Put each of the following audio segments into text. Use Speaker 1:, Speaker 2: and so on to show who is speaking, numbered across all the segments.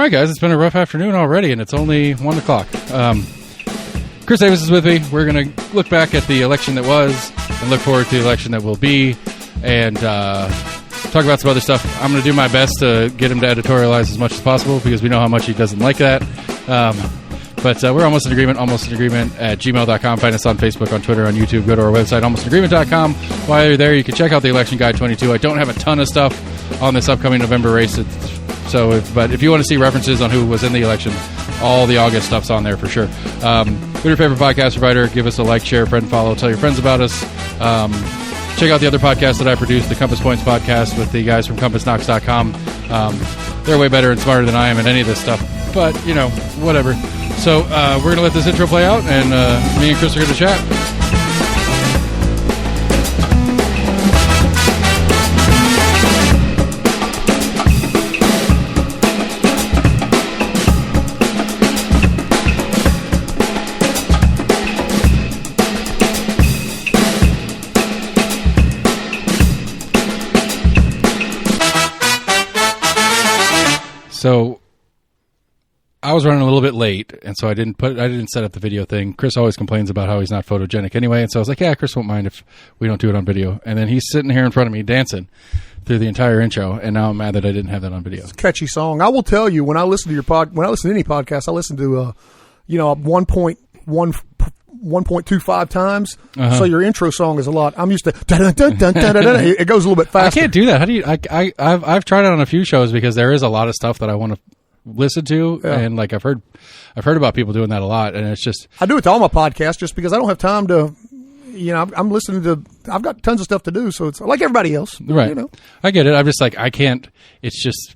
Speaker 1: right, guys, it's been a rough afternoon already, and it's only 1 o'clock. Chris Davis is with me. We're going to look back at the election that was and look forward to the election that will be, and talk about some other stuff. I'm going to do my best to get him to editorialize as much as possible because we know how much he doesn't like that. But we're almost in agreement at gmail.com. Find us on Facebook, on Twitter, on YouTube. Go to our website, almostinagreement.com. While you're there, you can check out the Election Guide 22. I don't have a ton of stuff on this upcoming November race. But if you want to see references on who was in the election, all the August stuff's on there for sure. Go to your favorite podcast provider. Give us a like, share, friend, follow. Tell your friends about us. Check out the other podcast that I produce, the Compass Points podcast with the guys from CompassKnox.com. They're way better and smarter than I am at any of this stuff. But, whatever. So we're going to let this intro play out, and me and Chris are going to chat. So I was running a little bit late, and so I didn't set up the video thing. Chris always complains about how he's not photogenic anyway, and so I was like, yeah, Chris won't mind if we don't do it on video. And then he's sitting here in front of me dancing through the entire intro, and now I'm mad that I didn't have that on video.
Speaker 2: It's a catchy song. I will tell you, when I listen to when I listen to any podcast, I listen to 1.25 times. So your intro song is a lot. I'm used to dun, dun, dun, dun, dun, dun. It goes a little bit faster.
Speaker 1: I can't do that. How do you? I've tried it on a few shows because there is a lot of stuff that I want to listen to, and like I've heard about people doing that a lot, and it's just
Speaker 2: I do it to all my podcasts just because I don't have time to. I'm listening to. I've got tons of stuff to do, so it's like everybody else,
Speaker 1: right? I get it. I'm just like I can't. It's just.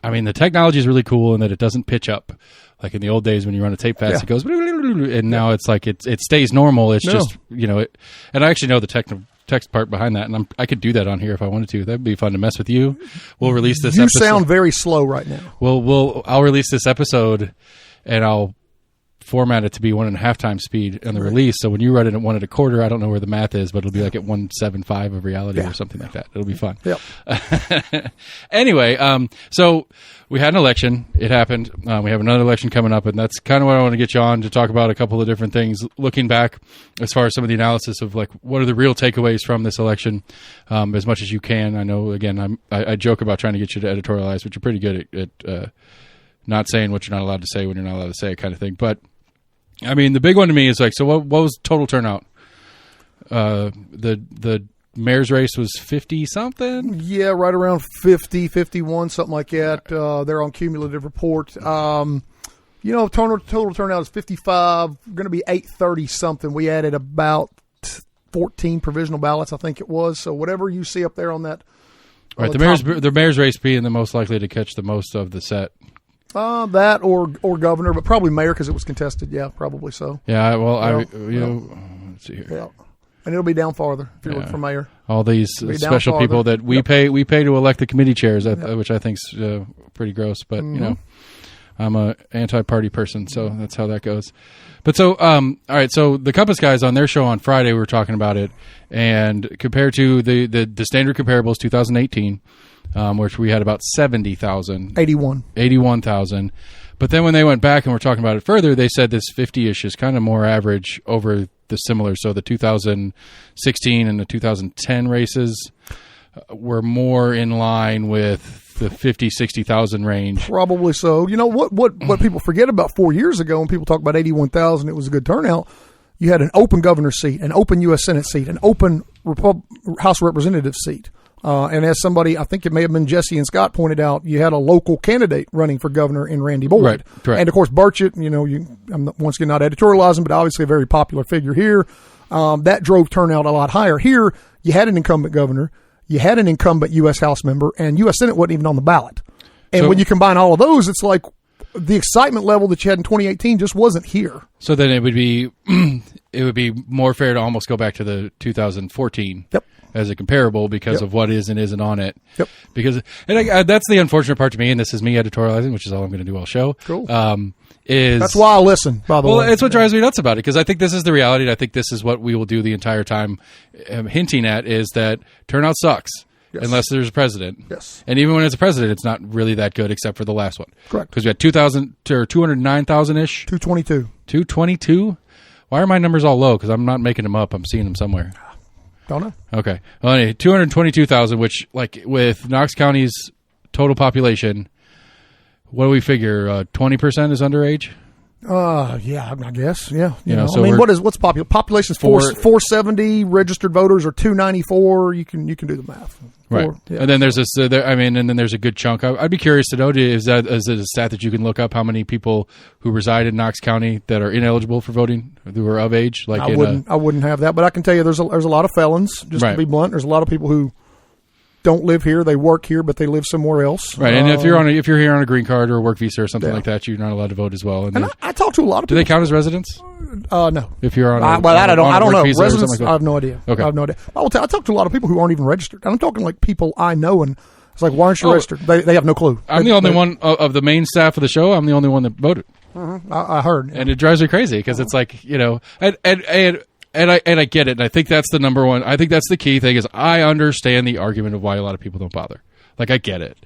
Speaker 1: I mean, the technology is really cool in that it doesn't pitch up. Like in the old days when you run a tape fast, it goes, and now it's like it stays normal. It's just and I actually know the text part behind that, and I could do that on here if I wanted to. That'd be fun to mess with you. We'll release this.
Speaker 2: You sound very slow right now.
Speaker 1: I'll release this episode, and I'll format it to be 1.5 times speed on the release. So when you run it at 1 1/4, I don't know where the math is, but it'll be like at 1.75 of reality or something like that. It'll be fun.
Speaker 2: Yep.
Speaker 1: Anyway, so we had an election. It happened. We have another election coming up, and that's kind of what I want to get you on to talk about a couple of different things. Looking back, as far as some of the analysis of like what are the real takeaways from this election, as much as you can. I know, again, I joke about trying to get you to editorialize, but you're pretty good at not saying what you're not allowed to say when you're not allowed to say it, kind of thing. But I mean, the big one to me is like, so what was total turnout? The mayor's race was 50 something.
Speaker 2: Yeah, right around 50, 51, something like that. They're on cumulative report. Total turnout is 55. Going to be 830 something. We added about 14 provisional ballots, I think it was. So whatever you see up there on that.
Speaker 1: Right, the mayor's race being the most likely to catch the most of the set.
Speaker 2: That or governor, but probably mayor because it was contested. Yeah, probably so.
Speaker 1: Yeah, well, let's see here.
Speaker 2: Yeah, and it'll be down farther if you're looking for mayor.
Speaker 1: All these special people that we pay to elect the committee chairs, which I think's pretty gross. But I'm a anti-party person, so that's how that goes. But so, all right. So the Compass guys on their show on Friday we were talking about it, and compared to the standard comparables 2018. Which we had about 70,000. 81,000. But then when they went back and were talking about it further, they said this 50-ish is kind of more average over the similar. So the 2016 and the 2010 races were more in line with the 50, 60,000 range.
Speaker 2: Probably so. You know, what people forget about 4 years ago when people talk about 81,000, it was a good turnout. You had an open governor's seat, an open U.S. Senate seat, an open House of Representatives seat. And as somebody, I think it may have been Jesse and Scott pointed out, you had a local candidate running for governor in Randy Boyd.
Speaker 1: Right.
Speaker 2: And of course, Burchett, I'm once again not editorializing, but obviously a very popular figure here. That drove turnout a lot higher. Here, you had an incumbent governor, you had an incumbent U.S. House member, and U.S. Senate wasn't even on the ballot. And when you combine all of those, it's like the excitement level that you had in 2018 just wasn't here.
Speaker 1: So then it would be more fair to almost go back to the 2014. Yep. As a comparable because of what is and isn't on it. Yep. Because that's the unfortunate part to me, and this is me editorializing, which is all I'm going to do all show.
Speaker 2: Cool. That's why I listen, by the way.
Speaker 1: Well, it's what drives me nuts about it, because I think this is the reality, and I think this is what we will do the entire time hinting at, is that turnout sucks. unless there's a president.
Speaker 2: Yes.
Speaker 1: And even when it's a president, it's not really that good except for the last one.
Speaker 2: Correct.
Speaker 1: Because we had 209,000-ish.
Speaker 2: 222.
Speaker 1: 222? Why are my numbers all low? Because I'm not making them up. I'm seeing them somewhere.
Speaker 2: Don't know.
Speaker 1: Okay. Well, anyway, 222,000, which, like, with Knox County's total population, what do we figure? 20% is underage?
Speaker 2: Yeah, I guess. Yeah.
Speaker 1: You know, so
Speaker 2: I mean, what's population is 470, registered voters are 294. You can do the math.
Speaker 1: Right.
Speaker 2: Yeah.
Speaker 1: And then there's this, and then there's a good chunk. I'd be curious to know, is it a stat that you can look up how many people who reside in Knox County that are ineligible for voting, who are of age? Like
Speaker 2: I wouldn't have that, but I can tell you there's a lot of felons, just to be blunt. There's a lot of people who don't live here, they work here, but they live somewhere else.
Speaker 1: Right, and if you're here on a green card or a work visa or something like that, you're not allowed to vote as well.
Speaker 2: And I talk to a lot of people.
Speaker 1: Do they count as residents?
Speaker 2: No.
Speaker 1: If you're on
Speaker 2: I don't know. Residents,
Speaker 1: like
Speaker 2: I have no idea.
Speaker 1: Okay.
Speaker 2: I have no idea. I talk to a lot of people who aren't even registered. I'm talking like people I know, and it's like, why aren't you registered? They have no clue.
Speaker 1: I'm the only one of the main staff of the show. I'm the only one that voted.
Speaker 2: I heard.
Speaker 1: And it drives me crazy because it's like, you know, and I get it, and I think that's the number one. I think that's the key thing is I understand the argument of why a lot of people don't bother. Like, I get it.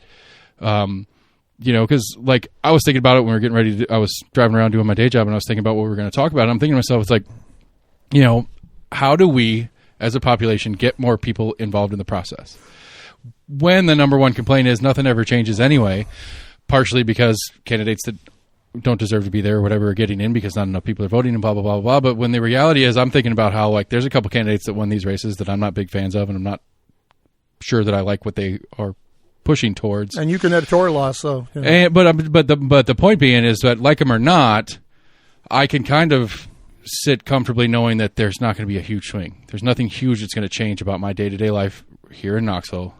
Speaker 1: You know, because, like, I was thinking about it when we were getting ready I was driving around doing my day job, and I was thinking about what we were going to talk about, and I'm thinking to myself, it's like, you know, how do we, as a population, get more people involved in the process? When the number one complaint is nothing ever changes anyway, partially because candidates that don't deserve to be there or whatever are getting in because not enough people are voting and blah, blah, blah, blah. But when the reality is I'm thinking about how, like, there's a couple candidates that won these races that I'm not big fans of, and I'm not sure that I like what they are pushing towards.
Speaker 2: And you can editorialize, so. You know.
Speaker 1: But the point being is that, like them or not, I can kind of sit comfortably knowing that there's not going to be a huge swing. There's nothing huge that's going to change about my day-to-day life here in Knoxville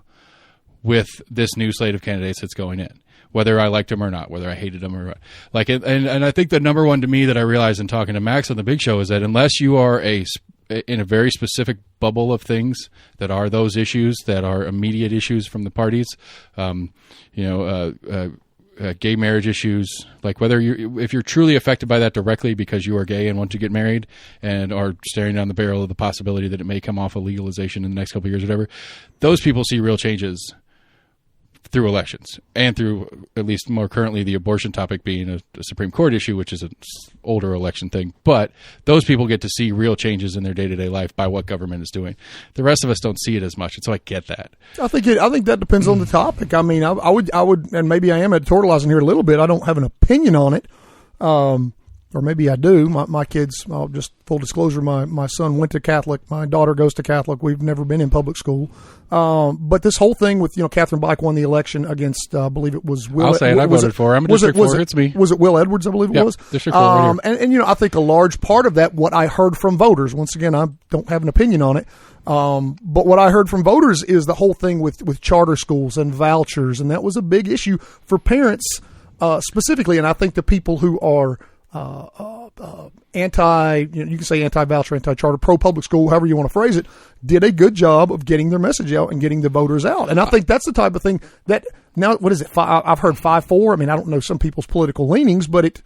Speaker 1: with this new slate of candidates that's going in. Whether I liked them or not, whether I hated them or like, and I think the number one to me that I realized in talking to Max on the Big Show is that unless you are in a very specific bubble of things that are those issues that are immediate issues from the parties, gay marriage issues, like if you're truly affected by that directly because you are gay and want to get married and are staring down the barrel of the possibility that it may come off of legalization in the next couple of years, whatever, those people see real changes through elections and through, at least more currently, the abortion topic being a Supreme Court issue, which is an older election thing. But those people get to see real changes in their day-to-day life by what government is doing. The rest of us don't see it as much, and so I get that. I think
Speaker 2: that depends on the topic. I mean, I would, and maybe I am editorializing here a little bit. I don't have an opinion on it. Or maybe I do. My kids, just full disclosure, my son went to Catholic. My daughter goes to Catholic. We've never been in public school. But this whole thing with, Catherine Bike won the election against, I believe it was Will.
Speaker 1: I'll say it. I voted for her. I'm a District 4. It's me.
Speaker 2: Was it Will Edwards, I believe it was?
Speaker 1: District 4 right here.
Speaker 2: And I think a large part of that, what I heard from voters, once again, I don't have an opinion on it, but what I heard from voters is the whole thing with charter schools and vouchers, and that was a big issue for parents specifically, and I think the people who are anti, you can say anti-voucher, anti-charter, pro-public school, however you want to phrase it, did a good job of getting their message out and getting the voters out. And I think that's the type of thing that now, what is it? I've heard 5-4. I mean, I don't know some people's political leanings, but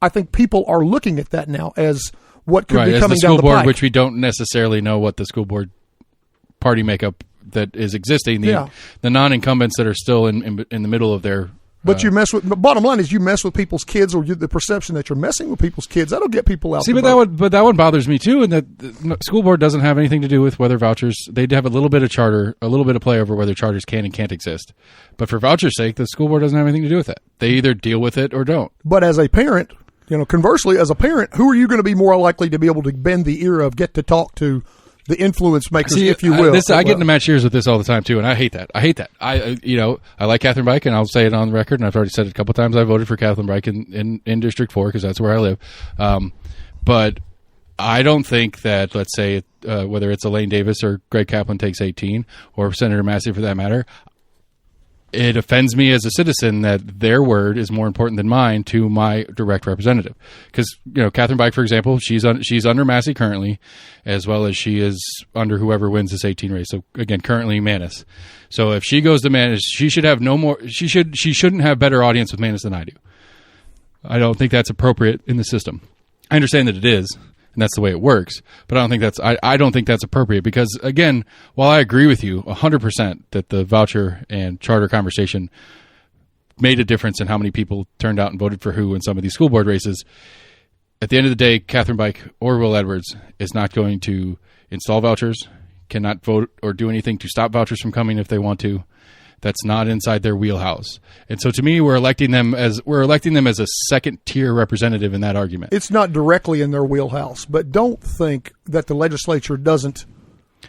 Speaker 2: I think people are looking at that now as what could be coming down the
Speaker 1: board,
Speaker 2: pike.
Speaker 1: which we don't necessarily know what the school board party makeup that is existing. The non-incumbents that are still in the middle of their.
Speaker 2: But the bottom line is you mess with people's kids, or the perception that you're messing with people's kids. That'll get people out.
Speaker 1: See, but that one bothers me too, and that the school board doesn't have anything to do with whether vouchers. They have a little bit of charter, a little bit of play over whether charters can and can't exist. But for voucher's sake, the school board doesn't have anything to do with that. They either deal with it or don't.
Speaker 2: But as a parent, conversely, as a parent, who are you going to be more likely to be able to bend the ear of, get to talk to? The influence makers, if you will.
Speaker 1: I get into match years with this all the time too, and I hate that. I like Catherine Bike, and I'll say it on the record, and I've already said it a couple of times. I voted for Catherine Bike in District 4 because that's where I live. But I don't think that, let's say, whether it's Elaine Davis or Greg Kaplan takes 18, or Senator Massey for that matter, it offends me as a citizen that their word is more important than mine to my direct representative. Because, Catherine Bike, for example, she's under Massey currently, as well as she is under whoever wins this 18 race. So again, currently Manus. So if she goes to Manus, she should have she shouldn't have better audience with Manus than I do. I don't think that's appropriate in the system. I understand that it is. and that's the way it works. But I don't think that's appropriate because, again, while I agree with you 100% that the voucher and charter conversation made a difference in how many people turned out and voted for who in some of these school board races, at the end of the day, Catherine Bike or Will Edwards is not going to install vouchers, cannot vote or do anything to stop vouchers from coming if they want to. That's not inside their wheelhouse. And so to me, we're electing them as a second-tier representative in that argument.
Speaker 2: It's not directly in their wheelhouse, but don't think that the legislature doesn't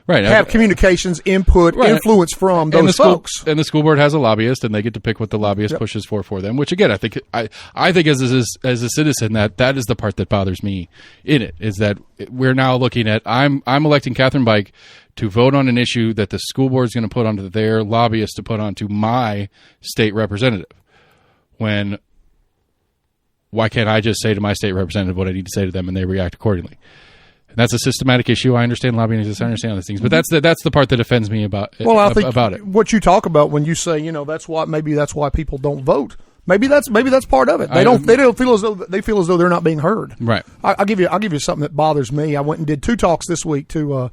Speaker 2: have communications, input, influence from those folks.
Speaker 1: And the school board has a lobbyist, and they get to pick what the lobbyist pushes for them. Which again, I think as a citizen that is the part that bothers me in it, is that we're now looking at I'm electing Catherine Bike to vote on an issue that the school board is going to put onto their lobbyist to put onto my state representative. Why can't I just say to my state representative what I need to say to them and they react accordingly? And that's a systematic issue. I understand lobbying exists. I understand those things, but that's the part that offends me about it.
Speaker 2: Well, I think about it. What you talk about when you say, that's why people don't vote. Maybe that's part of it. They feel as though they're not being heard.
Speaker 1: Right.
Speaker 2: I'll give you something that bothers me. I went and did 2 talks this week to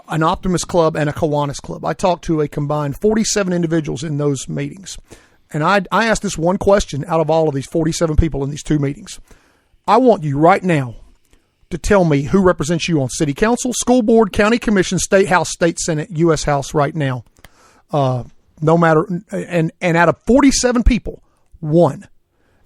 Speaker 2: an Optimist Club and a Kiwanis Club. I talked to a combined 47 individuals in those meetings. And I asked this one question out of all of these 47 people in these 2 meetings. I want you right now to tell me who represents you on city council, school board, county commission, state house, state senate, U.S. House right now. No matter, and out of 47 people, 1.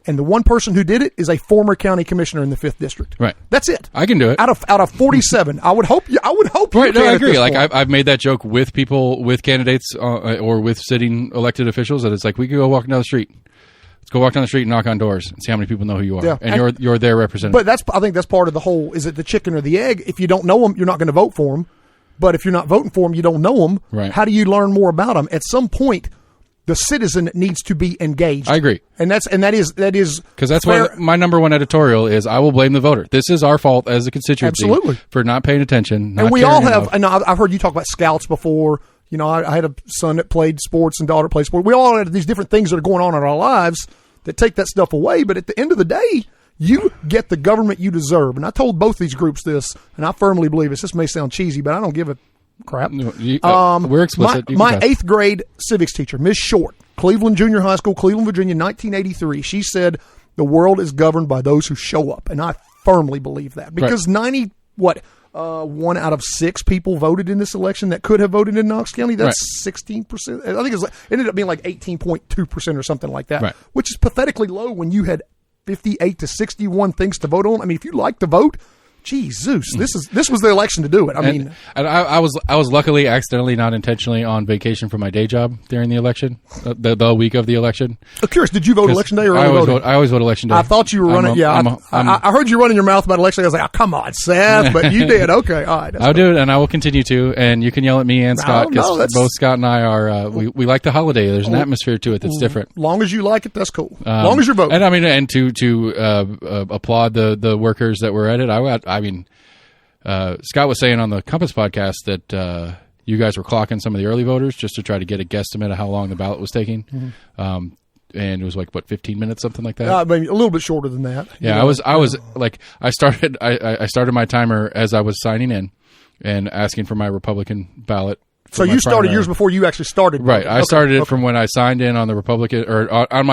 Speaker 2: And the one person who did it is a former county commissioner in the 5th district.
Speaker 1: Right.
Speaker 2: That's it.
Speaker 1: I can do it.
Speaker 2: Out of 47. I would hope you
Speaker 1: right,
Speaker 2: can.
Speaker 1: No, I agree. Like I've made that joke with people, with candidates, or with sitting elected officials, that it's like, we could go walking down the street. Let's go walk down the street and knock on doors and see how many people know who you are. Yeah. And you're their representative.
Speaker 2: But I think that's part of the whole, is it the chicken or the egg? If you don't know them, you're not going to vote for them. But if you're not voting for them, you don't know them.
Speaker 1: Right.
Speaker 2: How do you learn more about them? At some point, the citizen needs to be engaged.
Speaker 1: I agree.
Speaker 2: And that is
Speaker 1: because that's why my number one editorial is I will blame the voter. This is our fault as a constituency for not paying attention.
Speaker 2: And we all have, and I've heard you talk about scouts before. I had a son that played sports and daughter played sports. We all have these different things that are going on in our lives that take that stuff away. But at the end of the day, you get the government you deserve. And I told both these groups this, and I firmly believe this. This may sound cheesy, but I don't give a crap.
Speaker 1: We're explicit.
Speaker 2: My 8th grade civics teacher, Ms. Short, Cleveland Junior High School, Cleveland, Virginia, 1983. She said, the world is governed by those who show up. And I firmly believe that. Because 1 out of 6 people voted in this election that could have voted in Knox County. That's 16%. I think it ended up being like 18.2% or something like that, which is pathetically low when you had 58 to 61 things to vote on. I mean, if you like to vote, Jesus, this was the election to do it.
Speaker 1: I was luckily accidentally, not intentionally, on vacation from my day job during the election, the week of the election.
Speaker 2: I'm curious, did you vote election day or
Speaker 1: I always vote election day.
Speaker 2: I thought you were running. I heard you running your mouth about election day. I was like, oh, come on, Seth, but you did. Okay, all right.
Speaker 1: I'll do it, and I will continue to. And you can yell at me and Scott because both Scott and I are. We like the holiday. There's an atmosphere to it that's different.
Speaker 2: As long as you like it, that's cool. As long as you're voting.
Speaker 1: And to applaud the workers that were at it. Scott was saying on the Compass podcast that you guys were clocking some of the early voters just to try to get a guesstimate of how long the ballot was taking. Mm-hmm. And it was 15 minutes, something like that.
Speaker 2: A little bit shorter than that.
Speaker 1: Yeah, I was like, I started my timer as I was signing in and asking for my Republican ballot.
Speaker 2: So you started yours before you actually started.
Speaker 1: Right. I started it from when I signed in on the Republican or on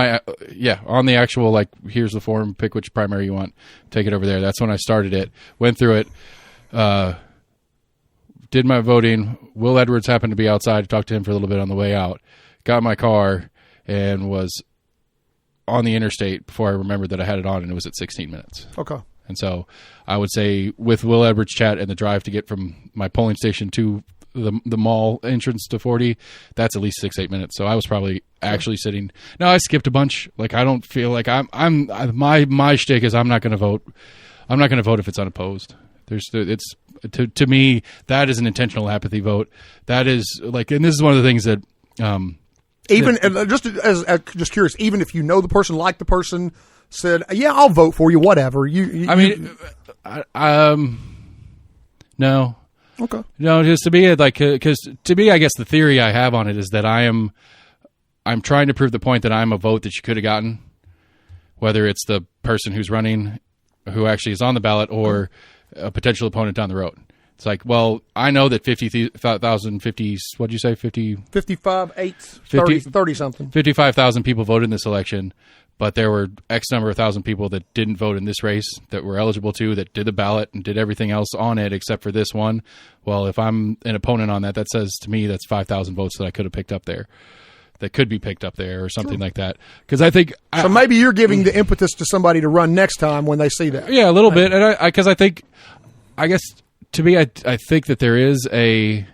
Speaker 1: the actual, here's the form, pick which primary you want, take it over there. That's when I started it, went through it, did my voting. Will Edwards happened to be outside. Talked to him for a little bit on the way out, got my car and was on the interstate before I remembered that I had it on, and it was at 16 minutes.
Speaker 2: Okay.
Speaker 1: And so I would say with Will Edwards' chat and the drive to get from my polling station to the mall entrance to 40, that's at least 6-8 minutes. So I was probably actually sitting. No, I skipped a bunch. I don't feel like my shtick is I'm not going to vote. I'm not going to vote if it's unopposed. To me, that is an intentional apathy vote. That is and this is one of the things that just curious, even if you know the person, like the person, said, yeah, I'll vote for you, whatever. No.
Speaker 2: Okay.
Speaker 1: No, just to be because to me, I guess the theory I have on it is that I'm trying to prove the point that I'm a vote that you could have gotten, whether it's the person who's running, who actually is on the ballot, or a potential opponent down the road. It's like, well, I know that 55,000 people voted in this election, but there were X number of thousand people that didn't vote in this race that were eligible to, that did the ballot and did everything else on it except for this one. Well, if I'm an opponent on that, that says to me that's 5,000 votes that I could have picked up there. That could be picked up there or something like that. Because I think...
Speaker 2: So maybe you're giving the impetus to somebody to run next time when they see that.
Speaker 1: Yeah, a little bit. And because I think... I guess, to me, I think that there is a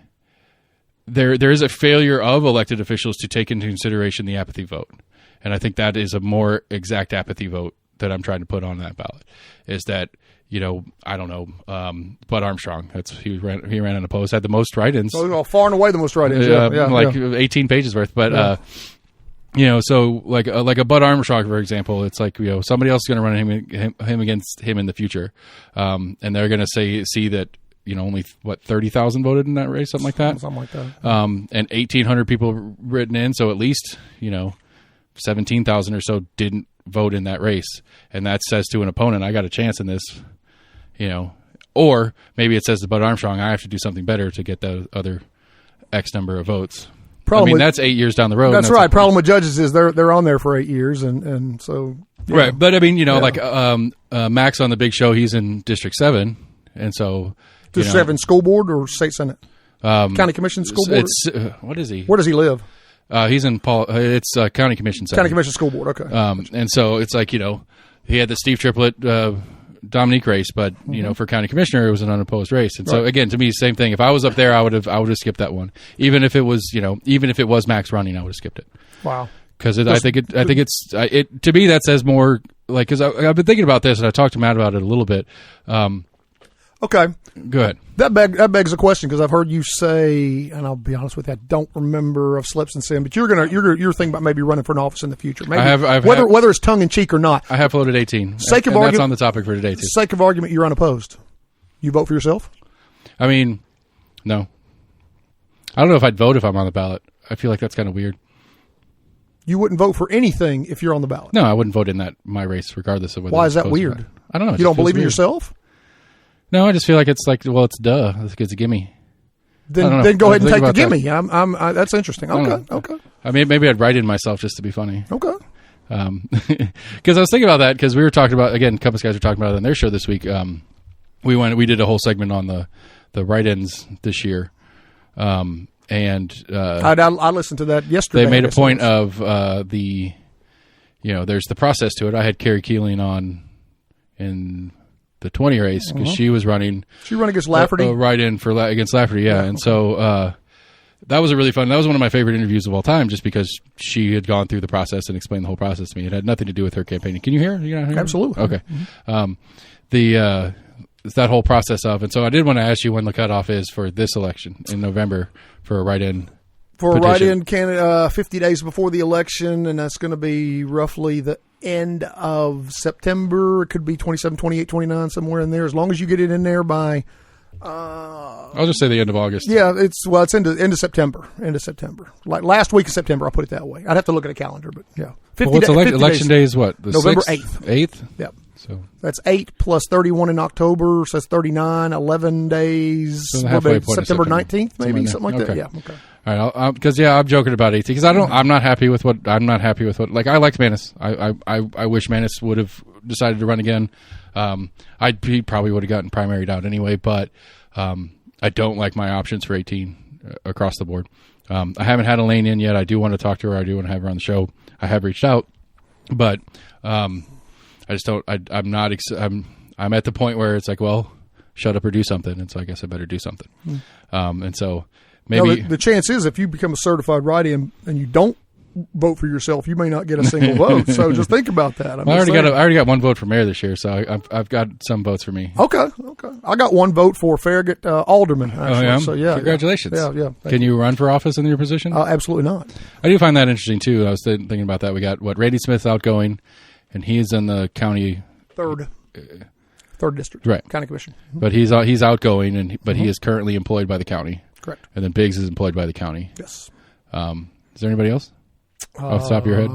Speaker 1: failure of elected officials to take into consideration the apathy vote. And I think that is a more exact apathy vote that I'm trying to put on that ballot. Is that... I don't know, Bud Armstrong. He ran unopposed, had the most write-ins.
Speaker 2: Oh, far and away the most write-ins.
Speaker 1: 18 pages worth. But so like a Bud Armstrong, for example, it's like somebody else is going to run him against him in the future, and they're going to see that only 30,000 voted in that race, something like that. And 1,800 people written in, so at least 17,000 or so didn't vote in that race, and that says to an opponent, I got a chance in this. Or maybe it says to Bud Armstrong, I have to do something better to get the other X number of votes. That's 8 years down the road.
Speaker 2: That's right. Problem with judges is they're on there for 8 years, and so
Speaker 1: right. But Max on the Big Show, he's in District 7, and so
Speaker 2: District 7 school board or state senate, county commission school board.
Speaker 1: What is he?
Speaker 2: Where does he live?
Speaker 1: He's in it's county commission.
Speaker 2: County commission school board. Okay.
Speaker 1: And so it's like he had the Steve Triplett Dominique race, but for county commissioner it was an unopposed race. And so again, to me, same thing. If I was up there, I would have skipped that one. Even if it was Max running, I would have skipped it.
Speaker 2: Wow.
Speaker 1: Because I think it's to me that says more, like, because I've been thinking about this and I talked to Matt about it a little bit.
Speaker 2: Okay.
Speaker 1: Go ahead.
Speaker 2: That begs a question, because I've heard you say, and I'll be honest with you, I don't remember of slips and sin, but you're thinking about maybe running for an office in the future. Maybe whether it's tongue in cheek or not.
Speaker 1: I have floated 18.
Speaker 2: That's
Speaker 1: on the topic for today too.
Speaker 2: Sake of argument, you're unopposed. You vote for yourself?
Speaker 1: I mean, no. I don't know if I'd vote if I'm on the ballot. I feel like that's kind of weird.
Speaker 2: You wouldn't vote for anything if you're on the ballot?
Speaker 1: No, I wouldn't vote in my race, regardless of whether.
Speaker 2: Why is that weird?
Speaker 1: I don't know.
Speaker 2: You don't believe in yourself?
Speaker 1: No, I just feel like it's like, well, it's duh. It's a gimme.
Speaker 2: Then go ahead and take the gimme. That's interesting. Okay.
Speaker 1: I mean, maybe I'd write in myself just to be funny.
Speaker 2: Okay.
Speaker 1: Because I was thinking about that, because we were talking about, again, Compass guys were talking about it on their show this week. We did a whole segment on the write-ins this year. I listened to that yesterday. They made a point of there's the process to it. I had Carrie Keeling on in the 20 race, because she was running.
Speaker 2: She ran against Lafferty?
Speaker 1: Write-in against Lafferty, yeah. And so that was a really fun. That was one of my favorite interviews of all time, just because she had gone through the process and explained the whole process to me. It had nothing to do with her campaigning. Can you hear?
Speaker 2: Absolutely.
Speaker 1: Okay. It's that whole process of, and so I did want to ask you when the cutoff is for this election in November for a write-in.
Speaker 2: For a write-in candidate, 50 days before the election, and that's going to be roughly the end of September. It could be 27, 28, 29, somewhere in there. As long as you get it in there by...
Speaker 1: I'll just say the end of August.
Speaker 2: Yeah, it's end of September. End of September. Like last week of September, I'll put it that way. I'd have to look at a calendar, but yeah.
Speaker 1: Election day is what? The
Speaker 2: November
Speaker 1: 6th?
Speaker 2: 8th.
Speaker 1: 8th?
Speaker 2: Yep.
Speaker 1: So
Speaker 2: that's 8 plus 31 in October, so that's 39, 11 days.
Speaker 1: So
Speaker 2: September 19th, maybe, something like that. Yeah. Okay.
Speaker 1: All right, because I'm joking about 18, because I'm not happy with what like, I liked Manis. I wish Manis would have decided to run again. He probably would have gotten primaried out anyway, but I don't like my options for 18 across the board. I haven't had Elaine in yet. I do want to talk to her. I do want to have her on the show. I have reached out, but I just don't. I'm not. I'm at the point where it's like, well, shut up or do something, and so I guess I better do something. And so maybe
Speaker 2: the chance is, if you become a certified write-in and you don't vote for yourself, you may not get a single vote. So just think about that.
Speaker 1: I already got one vote for mayor this year, so I've got some votes for me.
Speaker 2: Okay. I got one vote for Farragut alderman. Actually.
Speaker 1: Oh, yeah?
Speaker 2: So yeah.
Speaker 1: Congratulations.
Speaker 2: Yeah.
Speaker 1: Can you run for office in your position?
Speaker 2: Absolutely not.
Speaker 1: I do find that interesting too. I was thinking about that. We got Randy Smith outgoing, and he's in the county
Speaker 2: third district,
Speaker 1: right?
Speaker 2: County commission.
Speaker 1: But he's outgoing, but he is currently employed by the county.
Speaker 2: Correct.
Speaker 1: And then Biggs is employed by the county.
Speaker 2: Yes.
Speaker 1: Is there anybody else off the top of your head?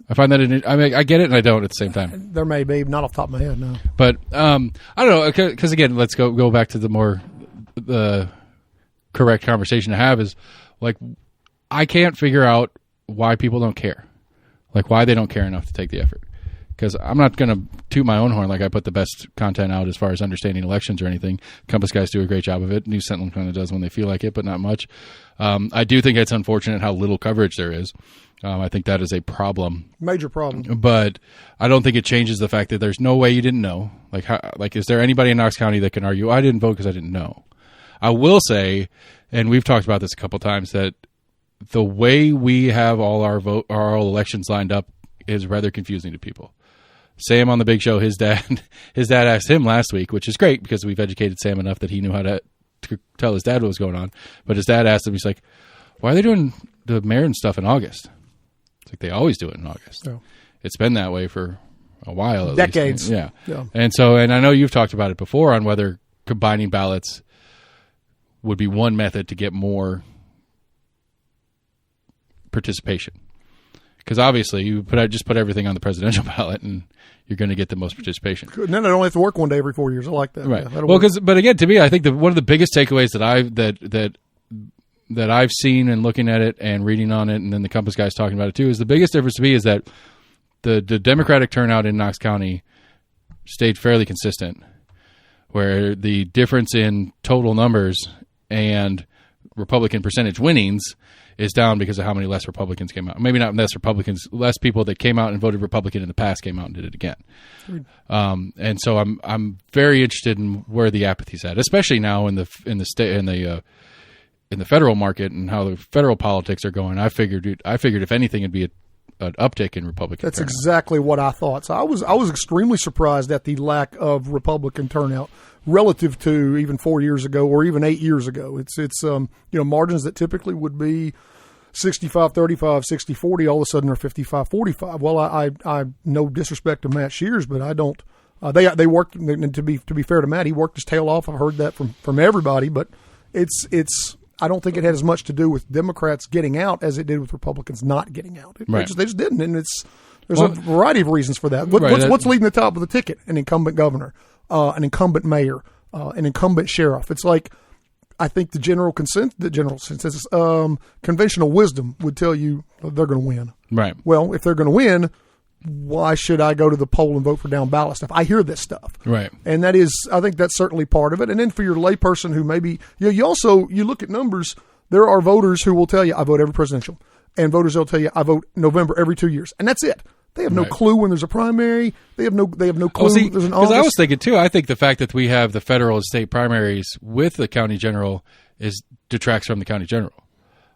Speaker 1: I find that I get it and I don't at the same time.
Speaker 2: There may be, not off the top of my head, no.
Speaker 1: But I don't know, because again, let's go back to the correct conversation to have is like I can't figure out why people don't care, like why they don't care enough to take the effort. Because I'm not going to toot my own horn like I put the best content out as far as understanding elections or anything. Compass guys do a great job of it. News Sentinel kind of does when they feel like it, but not much. I do think it's unfortunate how little coverage there is. I think that is a problem.
Speaker 2: Major problem.
Speaker 1: But I don't think it changes the fact that there's no way you didn't know. Like, is there anybody in Knox County that can argue, I didn't vote because I didn't know? I will say, and we've talked about this a couple times, that the way we have all our elections lined up is rather confusing to people. Sam on the big show, his dad asked him last week, which is great because we've educated Sam enough that he knew how to tell his dad what was going on. But his dad asked him, he's like, why are they doing the mayor and stuff in August? It's like they always do it in August. Yeah. It's been that way for a while. At
Speaker 2: decades.
Speaker 1: Least. Yeah. And I know you've talked about it before on whether combining ballots would be one method to get more participation. Because obviously you just put everything on the presidential ballot and you're going to get the most participation.
Speaker 2: And then I don't have to work one day every 4 years. I like that.
Speaker 1: Right.
Speaker 2: Yeah,
Speaker 1: well, but again, to me, I think one of the biggest takeaways that I've seen and looking at it and reading on it, and then the Compass guys talking about it too, is the biggest difference to me is that the Democratic turnout in Knox County stayed fairly consistent, where the difference in total numbers and Republican percentage winnings is down because of how many less Republicans came out. Maybe not less Republicans, less people that came out and voted Republican in the past came out and did it again. And so I'm very interested in where the apathy's at, especially now in the federal market and how the federal politics are going. I figured if anything, it'd be an uptick in Republican.
Speaker 2: That's
Speaker 1: turnout.
Speaker 2: exactly what I thought. So I was extremely surprised at the lack of Republican turnout relative to even 4 years ago or even 8 years ago. It's margins that typically would be 65-35, 60-40, all of a sudden are 55-45. Well, I no disrespect to Matt Shears, but I don't. They worked, and to be fair to Matt, he worked his tail off. I've heard that from everybody, but it's. I don't think it had as much to do with Democrats getting out as it did with Republicans not getting out. They just didn't, and there's a variety of reasons for that. What's leading the top of the ticket? An incumbent governor, an incumbent mayor, an incumbent sheriff. It's like I think the general consensus, conventional wisdom would tell you they're going to win.
Speaker 1: Right.
Speaker 2: Well, if they're going to win, why should I go to the poll and vote for down ballot stuff? I hear this stuff.
Speaker 1: Right.
Speaker 2: And I think that's certainly part of it. And then for your layperson who maybe, you look at numbers, there are voters who will tell you, I vote every presidential. And voters will tell you, I vote November every 2 years. And that's it. They have no clue when there's a primary. They have no clue there's an August.
Speaker 1: Because I was thinking, too, I think the fact that we have the federal and state primaries with the county general detracts from the county general.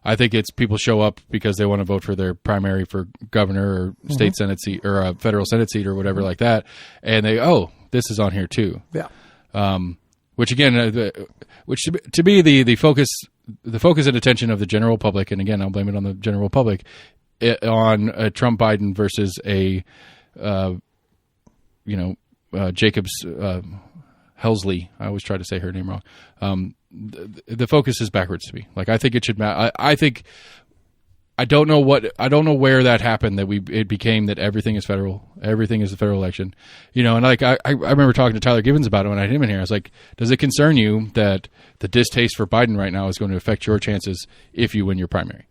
Speaker 1: I think it's people show up because they want to vote for their primary for governor or state senate seat or a federal senate seat or whatever like that, and this is on here too.
Speaker 2: Yeah.
Speaker 1: Which again, to be the focus and attention of the general public, and again, I'll blame it on the general public, on a Trump Biden versus a Jacobs Helsley. I always try to say her name wrong. The focus is backwards to me. Like I think it should matter. I don't know where that happened. That it became that everything is federal. Everything is a federal election. And like I remember talking to Tyler Gibbons about it when I had him in here. I was like, does it concern you that the distaste for Biden right now is going to affect your chances if you win your primary?